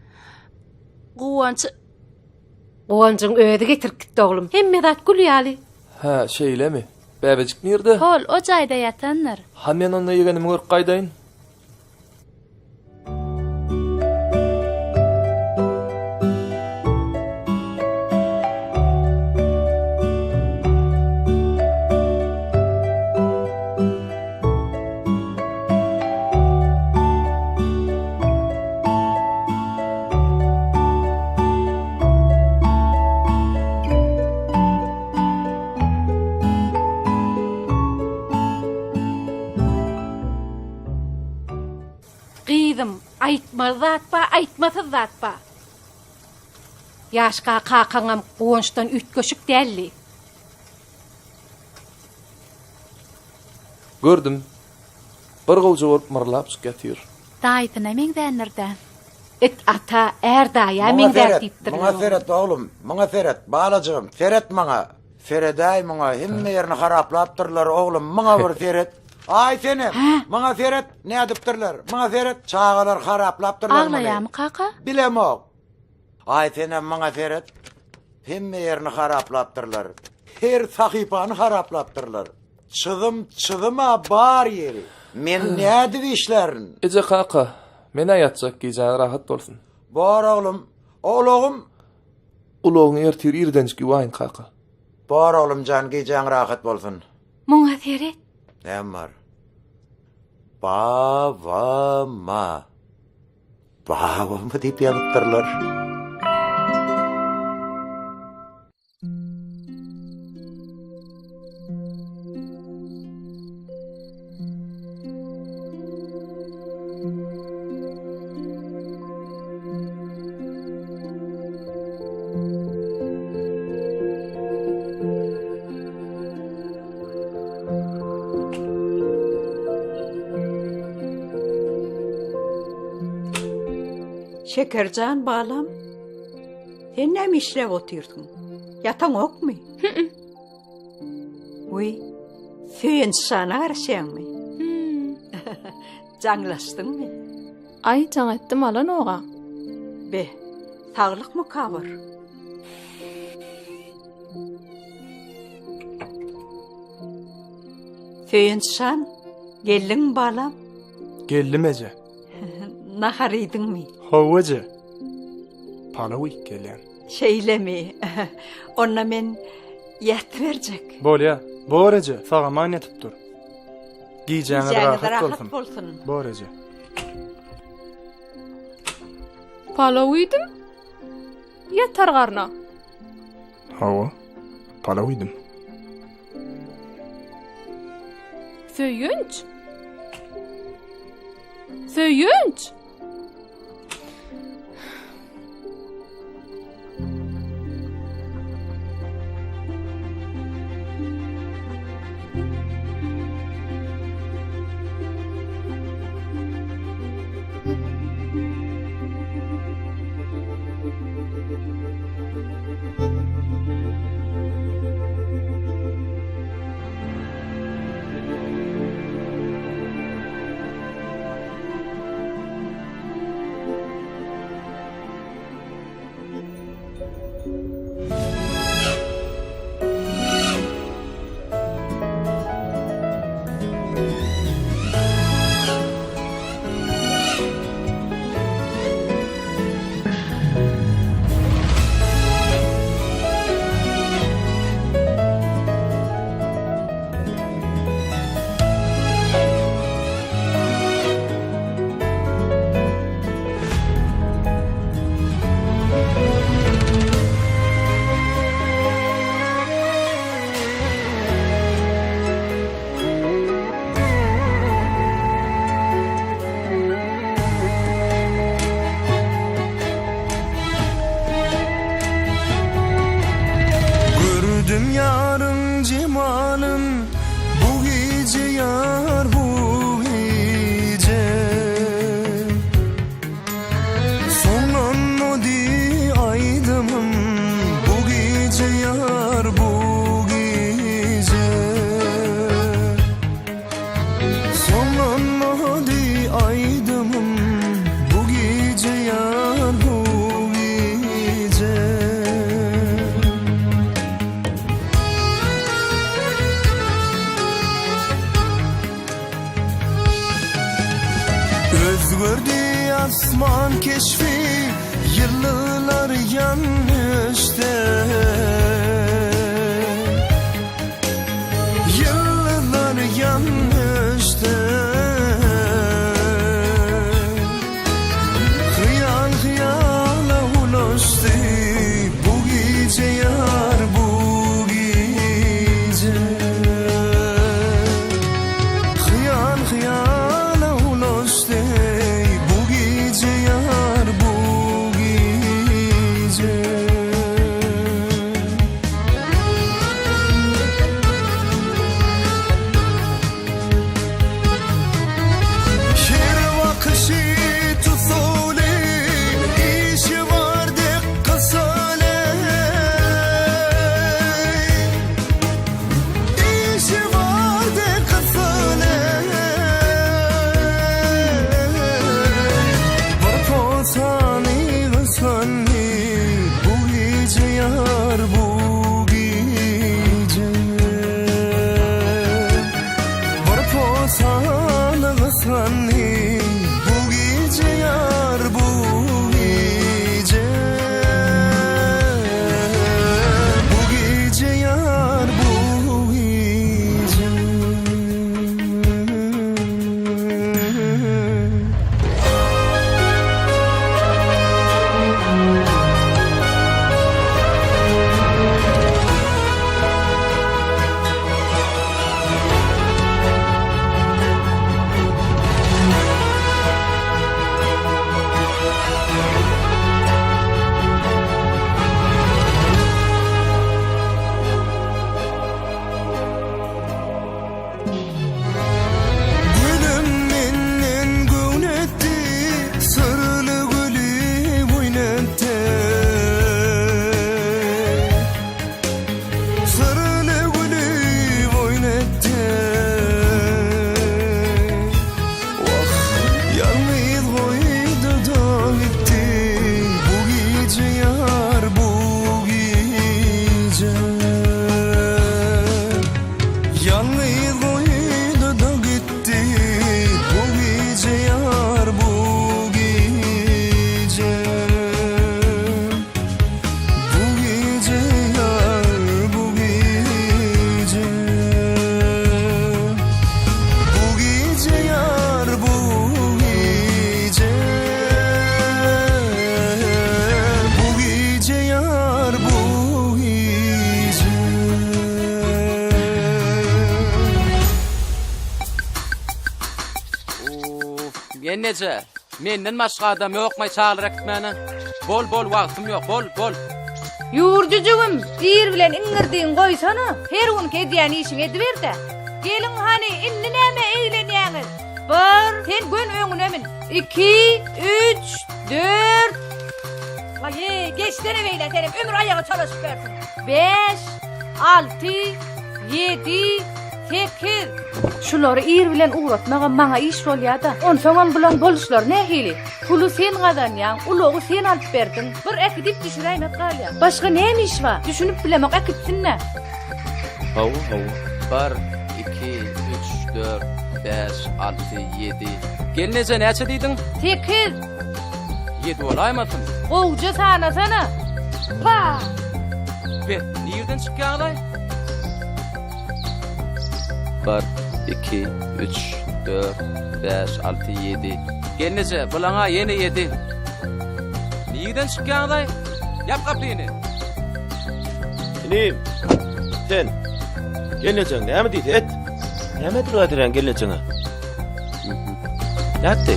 Guwancıň öýde getirip gitdi oglum. Hemme zat gülýäli. Ha, şeýlemi? Bäbejik nirde? Hol, o jaýda ýatanlar. Ha men onda yegenimi görüp gaýdaýyn. Gıýdym, aýtmaz zatpa, aýtmasız zatpa. Ýaşka kakaňam guwançdan ütköşük dälli. Gördüm. Bir gowja bolup mırlap çykyr. Daýdyna meňdänlerde. Et ata erdaýa meňdär diýipdir. Maňa Ferhat oglum, maňa Ferhat, balajygym, Ferhat maňa. Ferhaday maňa hemme ýerini haraplapdyrlar oglum, maňa bir Ferhat. Ay senem, maňa Ferhat ne edipdirler? Maňa Ferhat çağalar haraplapdyrlar. Aglaýamy kaka? Bilemok. Ay senem maňa Ferhat hemme ýerini haraplapdyrlar. Her sahypany haraplapdyrlar. Çıdıma bar ýeri. Men näde işlerin? Eje kaka, men aýatjak giýjän rahat bolsun. Bar oglum, oglum. Ulogyň ertir irdençki waýyn kaka. Bar oglum jan giýjän rahat bolsun. Maňa Ferhat. Nämer? Babama diýip ýazypdyrlar. Şekercan balam. Sen näme işläp otyrdyň? Yataň okmy? Uy, sen sana garşaňmy? Jaňlaşdyňmy? Ay jaň etdim alan oga. Be, saglyk mı kabır? Feýenşan, geldiň balam. Geldim ece. Nahar edinmi? Howaje. Palawy gelýän. Şeýlemi. Onna men ýat berjek. Bolýa. Borece. Sağa man ýatyp dur. Giýjäňe Rahat rahat bolsun. Borece. Palawydim. Ýatar garna. Hawa. Palawydim. Söyünç. Söyünç. Gördüm yarın cemalın, bu gece yar bu gece. Sonan o di aydımım, bu gece yar bu gece. Sonan o di aydımım, bu gece yar bu gece. Özgürdü asman keşfi, yıllar yanmıştı. Yıllar yanmıştı. Hıyal hıyala ulaştı, bu gece yar bu gece. Hıyal hıyala ulaştı, bu gece yar bu gece. koydu da gitti bu gece yar bu gece. Yalnız koydu da gitti bu gece yar bu gece. Bu gece yar bu gece. Bu gece yar bu gece. Bu gece yar bu gece. Ýennece, menden başga adam ýokmy çağırarak gitmäne. Bol wagtym ýok, bol. Yurjucugum, dir bilen iňirdiň goýsana. Her gün kedýän işiň ediber-de. Gelin hani inni näme eýlenýäňiz? 1, sen gün öňünemin. 2, 3, 4. Vay, geçdene beýle senem ömür ayağa çalışıp bersin. 5, 6, 7, 8. Şulary ir bilen uğratmaga maňa iş bolýar-da. Onsoňam bilen boluşlar nähili? Pulu sen gazanýan, ulogy sen alyp berdiň. Bir ekidip düşüräým etgalýar. Başga näme iş bar? Düşünüp bilemek ekitsinne. Haw. 1, 2, 3, 4, 5, 6, 7. Gelnece näçe diýdiň? 8. 7 olaýmatym. Gowja sanasana. Pa! Bet, nirden çykýarlar? 1, 2, 3, 4, 5, 6, 7. Gelnece, bulaňa ýene 7. Nirden çykýarlar? Ýap gapyny. Inim, sen geleceğin näme diýdi et? Näme diýdiň geleceğine? Näde?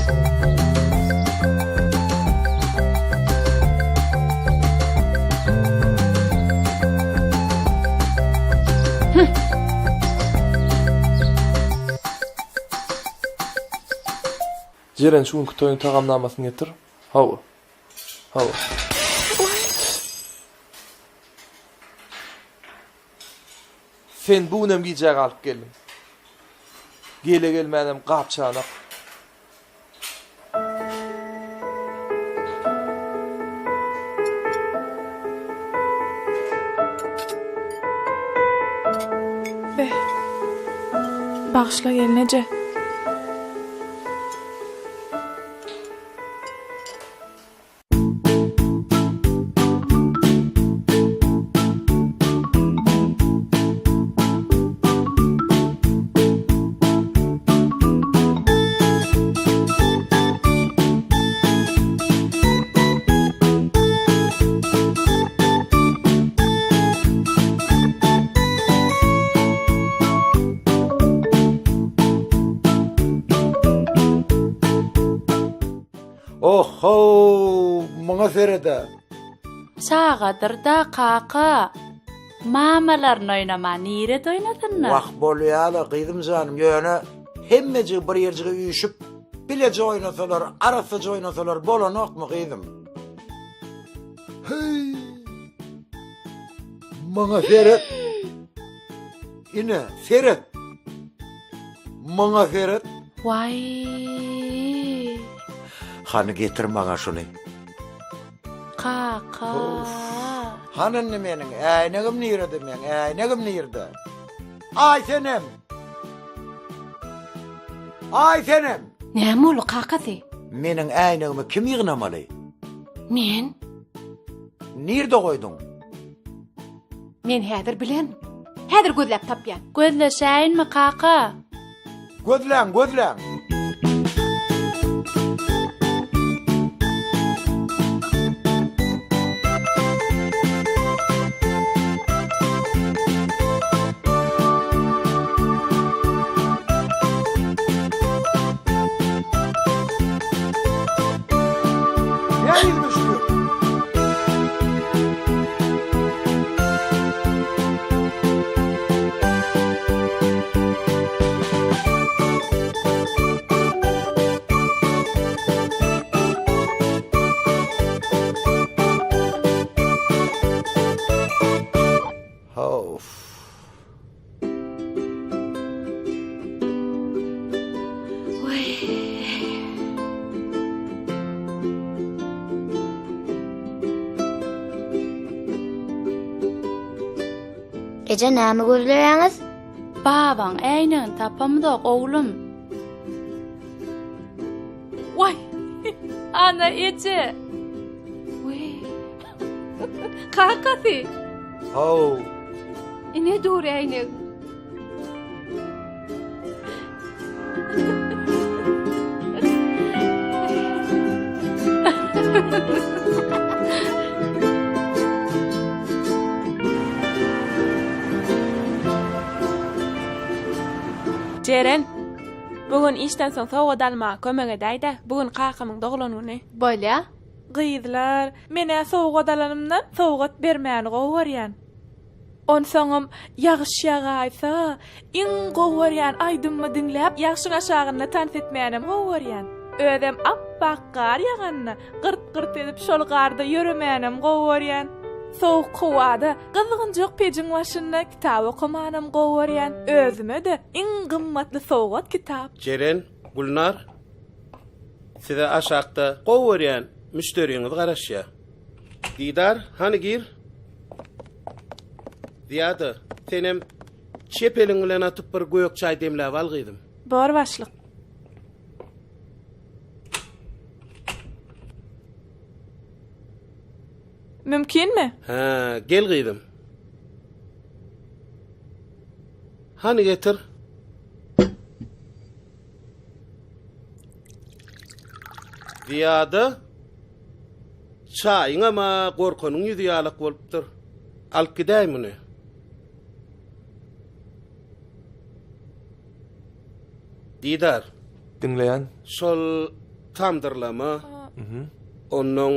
Jeren şu günkü toyun tagamlamasyny getir. Hawa. Sen bu nem giyjek alyp geldin. Gele gelmänem gapçanak. Be. Bağışla gelnece. Oho, maňa Feride. Çağadır da kaka. Mamalar oynama, nire oynadın mı? Wagt bolýar, gyzym janym, ýöne hemmeci bir ýerjige üýüşüp, bilece oynasalar, arasaca oynasalar bolanokmy gyzym? Hey! Maňa Feride. Ine, Feride. Maňa Feride. Vay. Hany getir maňa şuny. Kaka. Hanın meniň äýnegim nirde men, äýnegim nirde. Ay senem. Näme ol kakasy? Meniň äýnegimi kim ýygnamaly? Men. Nirde goýdyň? Men häzir bilen. Häzir gözläp tapýan. Gözleşäýinmi kaka? Gözläň. Ece näme gözleýäňiz? Babaň äýnen tapamda oglum. Vay. Ana Ece. Kakati. Hau. Ine dur äýne. Ceren. Bugün işten soň sowga dalma kömek edäýde. Bugün kakamyň doglanuny. Bolýa? Gyýdylar. Mene sowga dalanymdan sowgat bermäni gowurýan. On soňam ýagyş ýagaýsa, iň gowurýan aýdymmy diňläp ýagşyň aşagyna tans etmänem gowurýan. Özem appak gar ýaganna gyrt-gyrt edip şol garda ýöremänem gowurýan. Soğuk kovada gyzgynjak pejiň başynda kitap okumanam gowurýan. Özüme de iň gymmatly sowgat kitap. Ceren, Gulnar, size aşakta gowurýan müşteriňiz garaşýa. Didar, hani gir? Diýady, senem çepeliň bilen atyp bir göýek çay demläp algydım. Bor başlyk. Mümkinmi? Ha, gel gydım. Hani getir? Diýady. Çaýyň ama gorkanyň ýüzi ýalyk bolupdyr. Alyp gidäýmini? Didar. Dinleýän. Şol tamdyrlama. Onun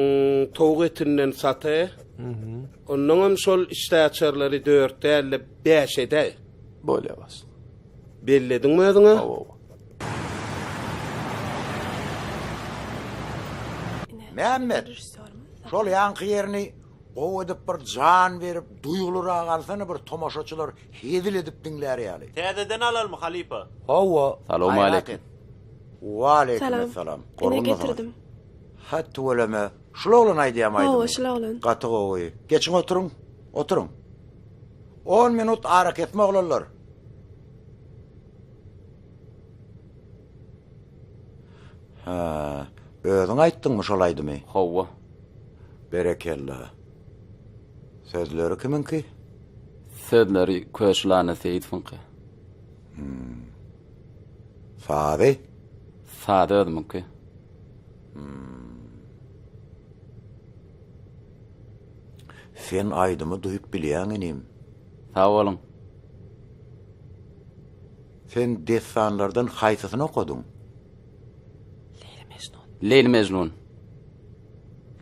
towuk etinden saty. Onun hem şol iştäçerleri 4-5 ede. Bolýabas. Bellediňmi özüňe? Mehmet. Şol ýanky ýerini gowy edip bir jan berip, duýgulara galsana bir tomaşaçylar hedil edip diňlär ýaly. Täzeden alalmy halipa? Hawa. Salamu aleykum. Wa aleykum selam. Ine getirdim. Hatda weleme. Şulaglan aýdýamaýdym. Hawa şulaglan. Gaty gowy. Geçiň oturuň. Oturuň. 10 minut ara ketme oglanlar. Ha, özüň aýtdyňmy şol aýdymy? Hawa. Berekella. Sözleri kiminki? Sözleri köşlana Seyit Funky. Sade? Sade ödümünki. Sen aýdymy duýup bilýän enim. Sağ olun. Sen destanlardan haýsysyny okudyň? Leyli Mecnun.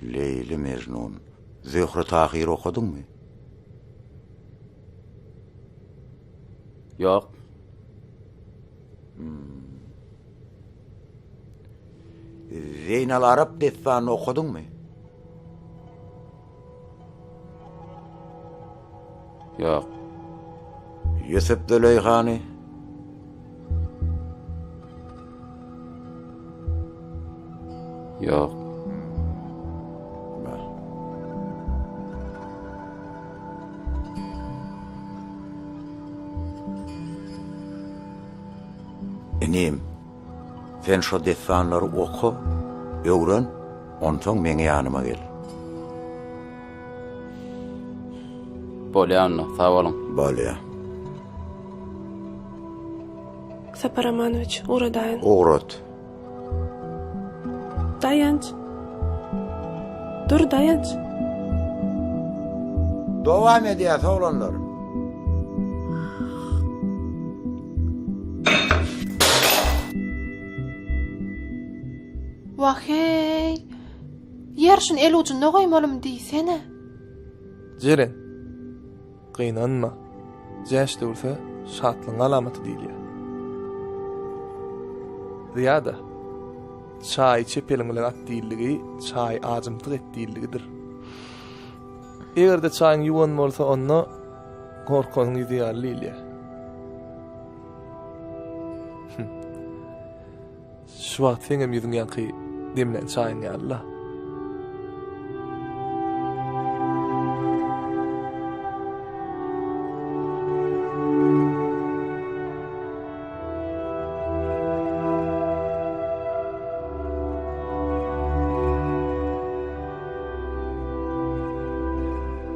Leyli Mecnun. Zöhre Tahir okudyňmy? Yok. Zeynal Arap destanı okudyňmy? Yok. Yusuf Züleyhani? Yok. Enim, sen şo destanları oku, öwren, onsoň meňe ýanyma gel. Bolýanna, sağ olun. Bolýa. Saparamanoviç, uğradayın. Uğrat. Dayanç. Dur dayanç. Dowam edýär oğlanlar. Wahey. Yer şun el ucunda goýmalym diýsene. Jeren. Gynanma. Jäş dörse şatlyň alamaty diýilýär. Riyada. Çay çepeliň bilen atdýilligi, çay ajymtyk etdýilligidir. Egerde çaýyň ýuwan bolsa onda gorkanyň ýaly ýylýar. Şu wagt seňem ýüzüň ýanky demlen çaýyň ýalla.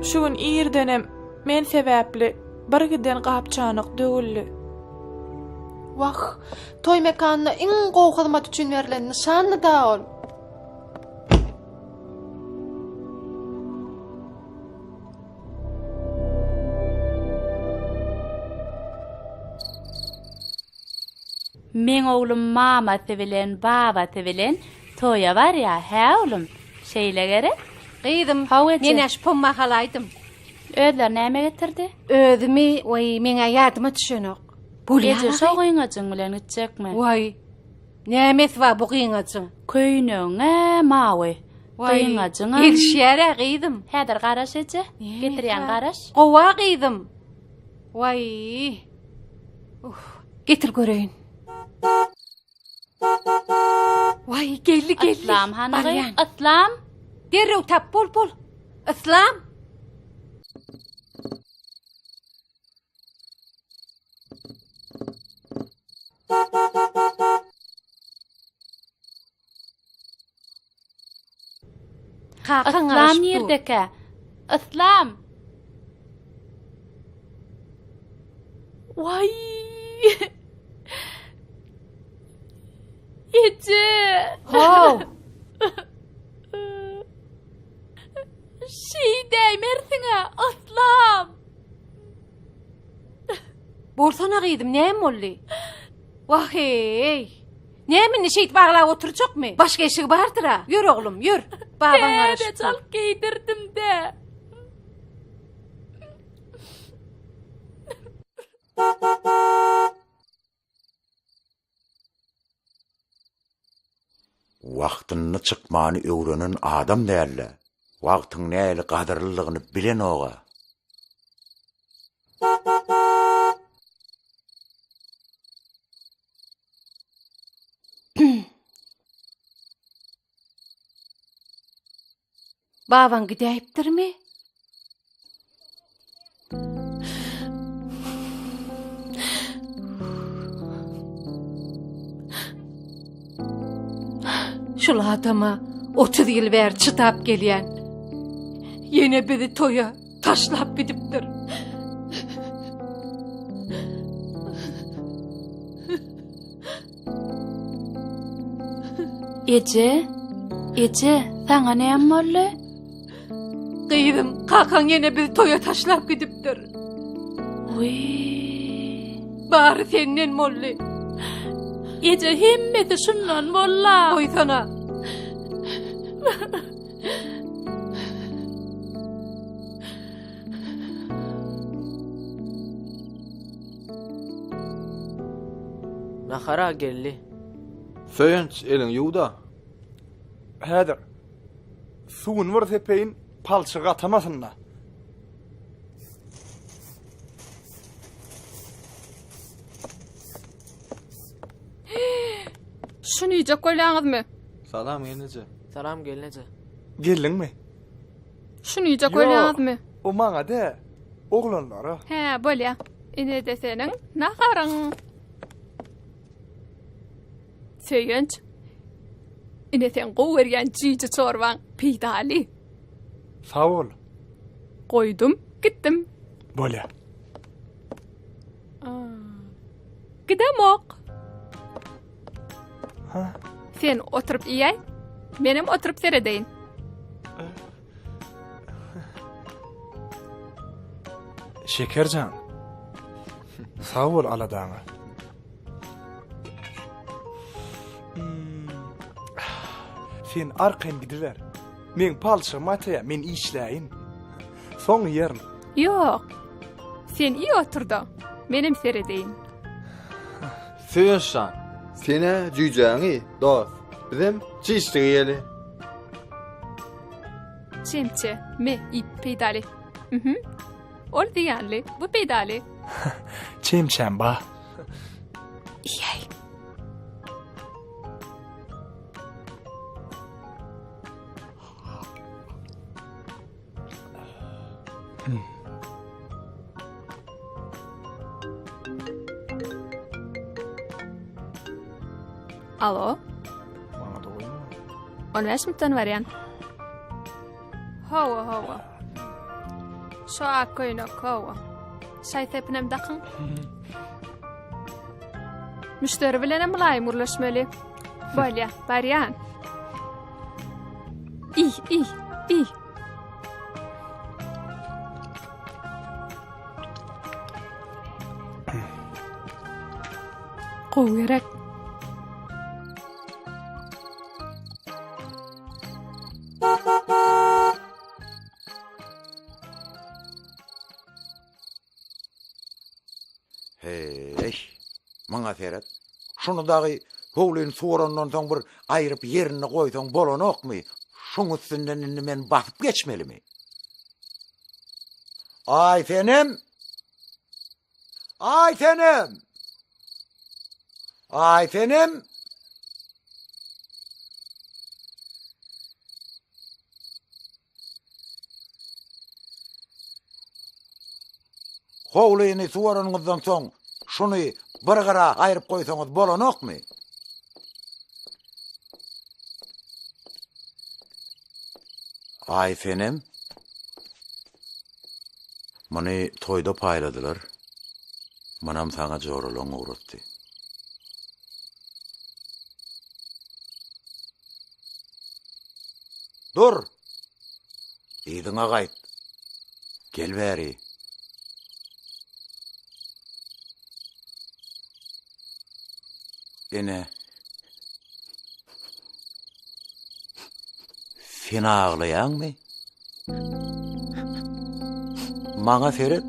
Şu gün irdenem men sebäpli bir giden gapçanyk dögülli. Wah, toy mekanyna iň gowy hyzmat üçin berilen nişanly da ol. Men oğlum mama sevilen, baba sevilen toya var ya, he oğlum. Şeyle gerek. Gıydım, Haw men aşpım mahalaydım. Ödler näme getirdi? Ödümi, vay, mene yardıma düşenok. Gece soğuyňaçyň bilen gitjekmi? Vay, nämes var bu gıyňaçyň? Köýnüňe mawy. Gıyňaçyňa. Elşýär gıydım. Häzir garaş eje. Getirýän garaş. Gowa gıydım. Vay. Getir göreýin. Vay, geldi. Atlam hanıgy, atlam. Derrew tap bol. Islam. Atlam ýerdeke. Atlam. Vay. Ece. Ho. Değmersiňe, Aslam. Bolsana gıydım, näme boldy? Vah hey. Näme şeýit baglap oturjakmy? Başga eşigi bardyr ha. Ýür oglum, ýür. Babaň garaşyp. De çalk giydirdim de. Wagtyny çykmany öwrenen adam dälle. Wagtyň näle gadyrlylygyny bilen oga. Babaň gidäýipdirmi? Şol adama 30 ýyl bäri çıtap gelýän. Ýene bizi toya taşlap gidipdir. Ece, saňa näme boldy? Gıydım, kakan ýene bizi toya taşlap gidipdir. Uy. Bari senden molly. Ece himmeti şundan bolla. Oy sana. Nahara gelli. Söýenç eliň ýuwda. Häzir. Suwun bir tepeýin palçyga atamasynda. Şunu yiyecek koylaňyzmy? Salam gelneje. Salam gelneje. Geldingmi? Şunu yiyecek koylaňyzmy? O maňa de. Oglanlara. He, bolýa. Ine de seniň naharaň. Söýenç. Ine sen gowy berýän çiğçi çorban peýdali. Sağ ol. Koydum, gittim. Bolýa. Gidemok. Ha? Sen oturup ýeň, menim oturup seredeýin. Şekercan. Sağ ol aladaňa. Sen arkan gidiver. Men palçygyma ataýa, men işläýin. Soň ýerim. Yok. Sen iyi oturdu. Menim seredeýin. Söýençan, sene jüýjäňi, dost. Bizim çiýişdirýeli. Çemçe, me ip peýdali. Ol diýanly, bu peýdali. Çemçem ba. Ýey. Alo? Maňa da goýma. 15 minutdan barýan. Hawa. Şu akkoyna kova. Şay tepinem dakın. Müşteri bilen mulayim urlaşmalı. Bolya, baryan. İy. Qow gerek. Hey, maňa Ferhat. Şunu dagy howlyn sorandan soň bir aýryp ýerine goýsaň bolanokmy? Şoň üstünden indi men basyp geçmelimi? Ay senem! Ay senem! Ay senem! Howlyny soranňyzdan soň şunu bir gara aýryp goýsaňyz bolanokmy? Ay fenem. Mani toyda payladylar. Manam saňa jorulaň uğratdy. Dur. Ýygyňa gaýt. Gel bäri. Ene. Sen ağlayanmı? Maňa Ferhat?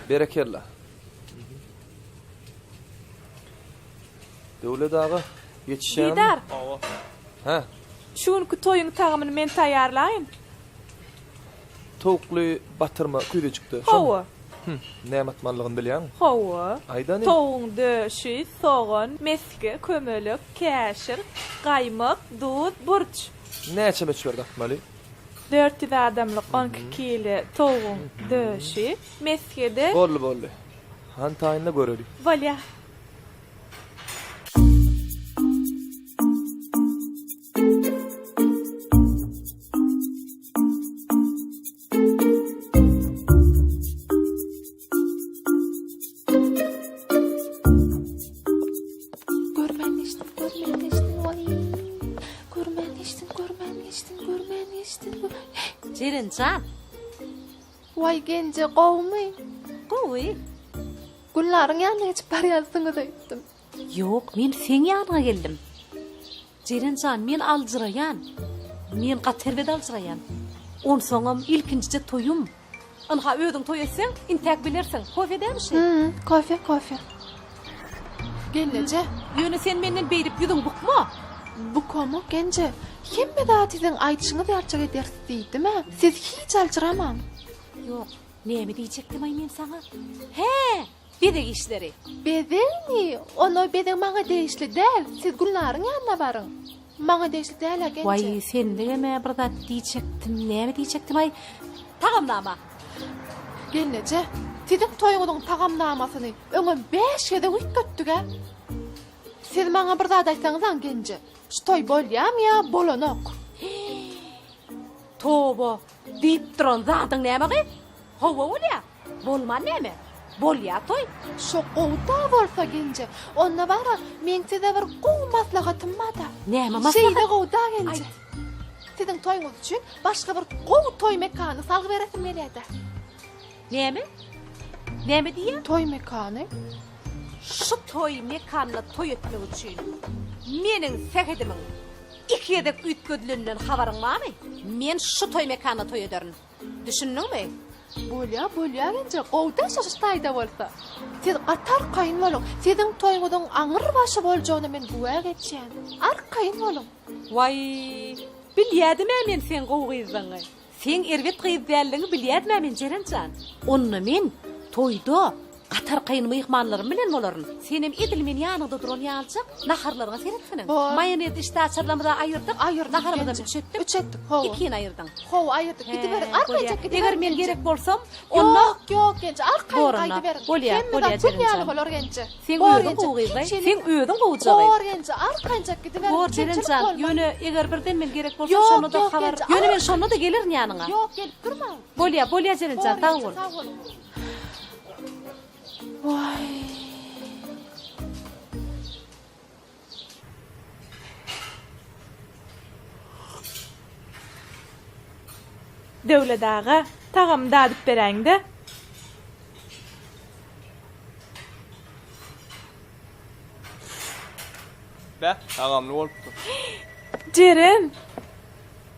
Berekella. Döwlet ağa, yetişýärmi? Bidar. Ha, Şunuky toyuň tagymyny men taýýarlaýyn. towukly batyrma küýde çykdy. Hawa. Näme atmanlygyny bilýän? Hawa. Aýdan. Toğun döşü, soğan, meske, kömölük, käşir, qaymak, dud, burç. Näçe meçber atmaly? 400 adamlyk 12 kilo toğun döşü, meskede. Bolly. Han taýynda görelik. Valya. Jirincan. Vay gence qowmy. Gowy. Günlaryň ýanyna geçip barýarsyňy diýdim. Yok, men sen ýanyna geldim. Jirincan, men aljyraýan. Men gaterbede aljyraýan. On soňam ilkinçe toyum. Anha ödüň toy etseň, intäk bilersiň. Kofe edemşi? Kofe. Gellece. Ýöne sen menden beýrip ýüdüň bukma? Bukomo gence. Hemme da tiziň aýtşyňy ýarçak edersiz diýdime? Siz hiç aljyramam. Yok, näme diýjekdim ay men saňa? He, bedek işleri. Bedeni, onu bedek maňa deýişli däl. Siz Gülnaryň ýanyna baryň. Maňa deýişli däl gence. Vay, sen näme bir zat diýjekdim, näme diýjekdim ay? Tagamnama. Gellece. Tiziň toýuňyň tagamnamasyny öňe 5 ýerde üýtgetdik-a. Siz maňa bir zat aýtsaňyz gence. Ştoy bolýam ya bolanok. Toba, diýip duran zadyň näme? Hawa bolýa. Bolman näme? Bolýa toy. Şo gowda bolsa gence. Onna bara men size bir gow maslahatym bada. Näme maslahat? Şeýle gowda gence. Siziň toýuňyz üçin başga bir gow toy mekany salyp beresim gelýärdi. Näme? Näme diýär? Toy mekany. Şu toy mekanyna toy etmek üçin meniň sehedimiň iki ýerdek üýtgedilenlen habaryň barmy? Men şu toy mekanyna toy ederim. Düşündiňmi? Bolýa gence. Gowda şaşyştaýda bolsa. Siz gatar kaýyn boluň. Siziň toýuňyň aňyr başy boljagyny men buwa geçýän. Arkaýyn boluň. Vay, bilýärdim men sen gowgyzyňy. Sen erwet gyzbärligiňi bilýärdim men Jerencan. Onu men toyda gatar kaýyn myhmanlarym bilen bolaryn. Senem edil men ýanyda duran ýalçak naharlarga seretdiň. Mayonez işte açarlamada aýyrdyk. Naharymyzda üçetdik. Ikini aýyrdyň. Aýyrdyk. Gidiber. Arkaýa gidiber. Eger men gerek bolsam, onda Yok gence. Arkaýa gidiber. Bolýa Jerencan. Bolar gence. Sen öýdüň gowgyzy. Sen öýdüň gowjagy. Bor gence. Arkaýa gidiber. Bor Jerencan. Ýöne eger birden men gerek bolsam, şonu da habar. Ýöne men şonu da gelirin ýanyňa. Yok, gelip durma. Bolýa Jerencan, sag bol. Vay. Döwlet ağa, tagam dadyp beräňde. Tagamly bolupdy. Jeren.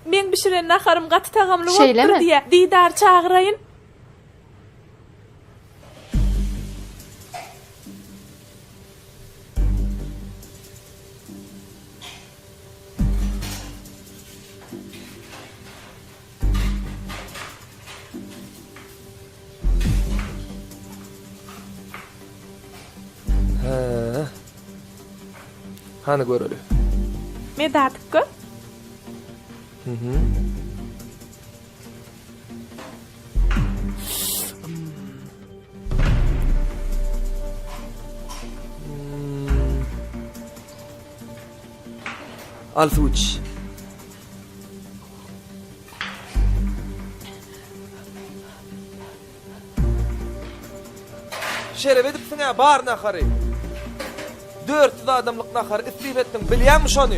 Men bişiren naharym gaty tagamly bolupdy Şeyleme. diýe. Didar çagyraýyn. Hany görelim. Me datyp gör. Altuç. Şeref edipsin ya bar nahary. 400 adamlyk nahar isrif etdiň, bilýärmi şonu?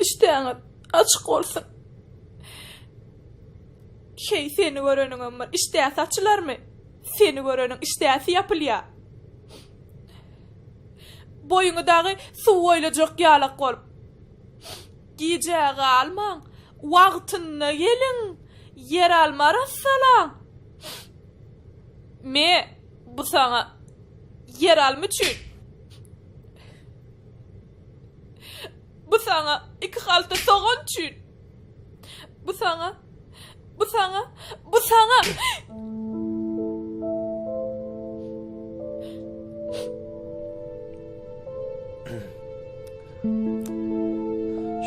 iştäňiz açyk bolsun. Şey seni görenin ömür iştäýäsi açylarmy? Seni görenin iştäýäsi ýapylýar. Boyuňydagy suw oýlajak ýalak bolup. Gijäge almaň, wagtyna gelin, yer almarasalan. Me bu sana yer almy üçin. Bu sana iki halta soğan üçün. Bu sana.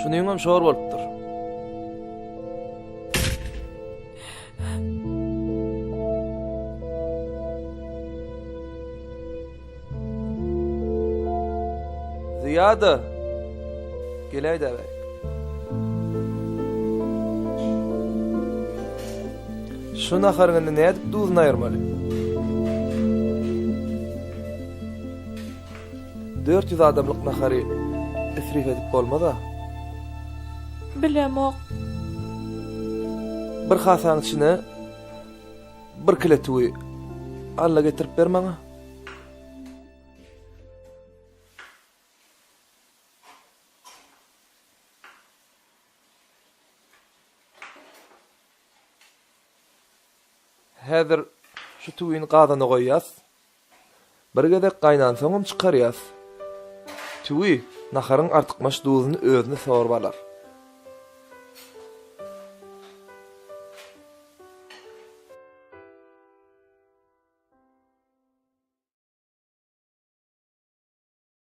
Şunu ýöňem şor bolupdyr. Ziyada. Geleydi bek. Şu naharını ne edip duzuna ayırmalı? 400 adamlık naharı isrif edip bolmada. Bilemok. Bir hasan içine bir kile tuğu alla getirip bermana. Häzir şu tuğyny gazana goýýas. Bir gedek gaýnan soňam çykarýas. Tuğy naharyň artykmaş duzyny özüne sorup alar.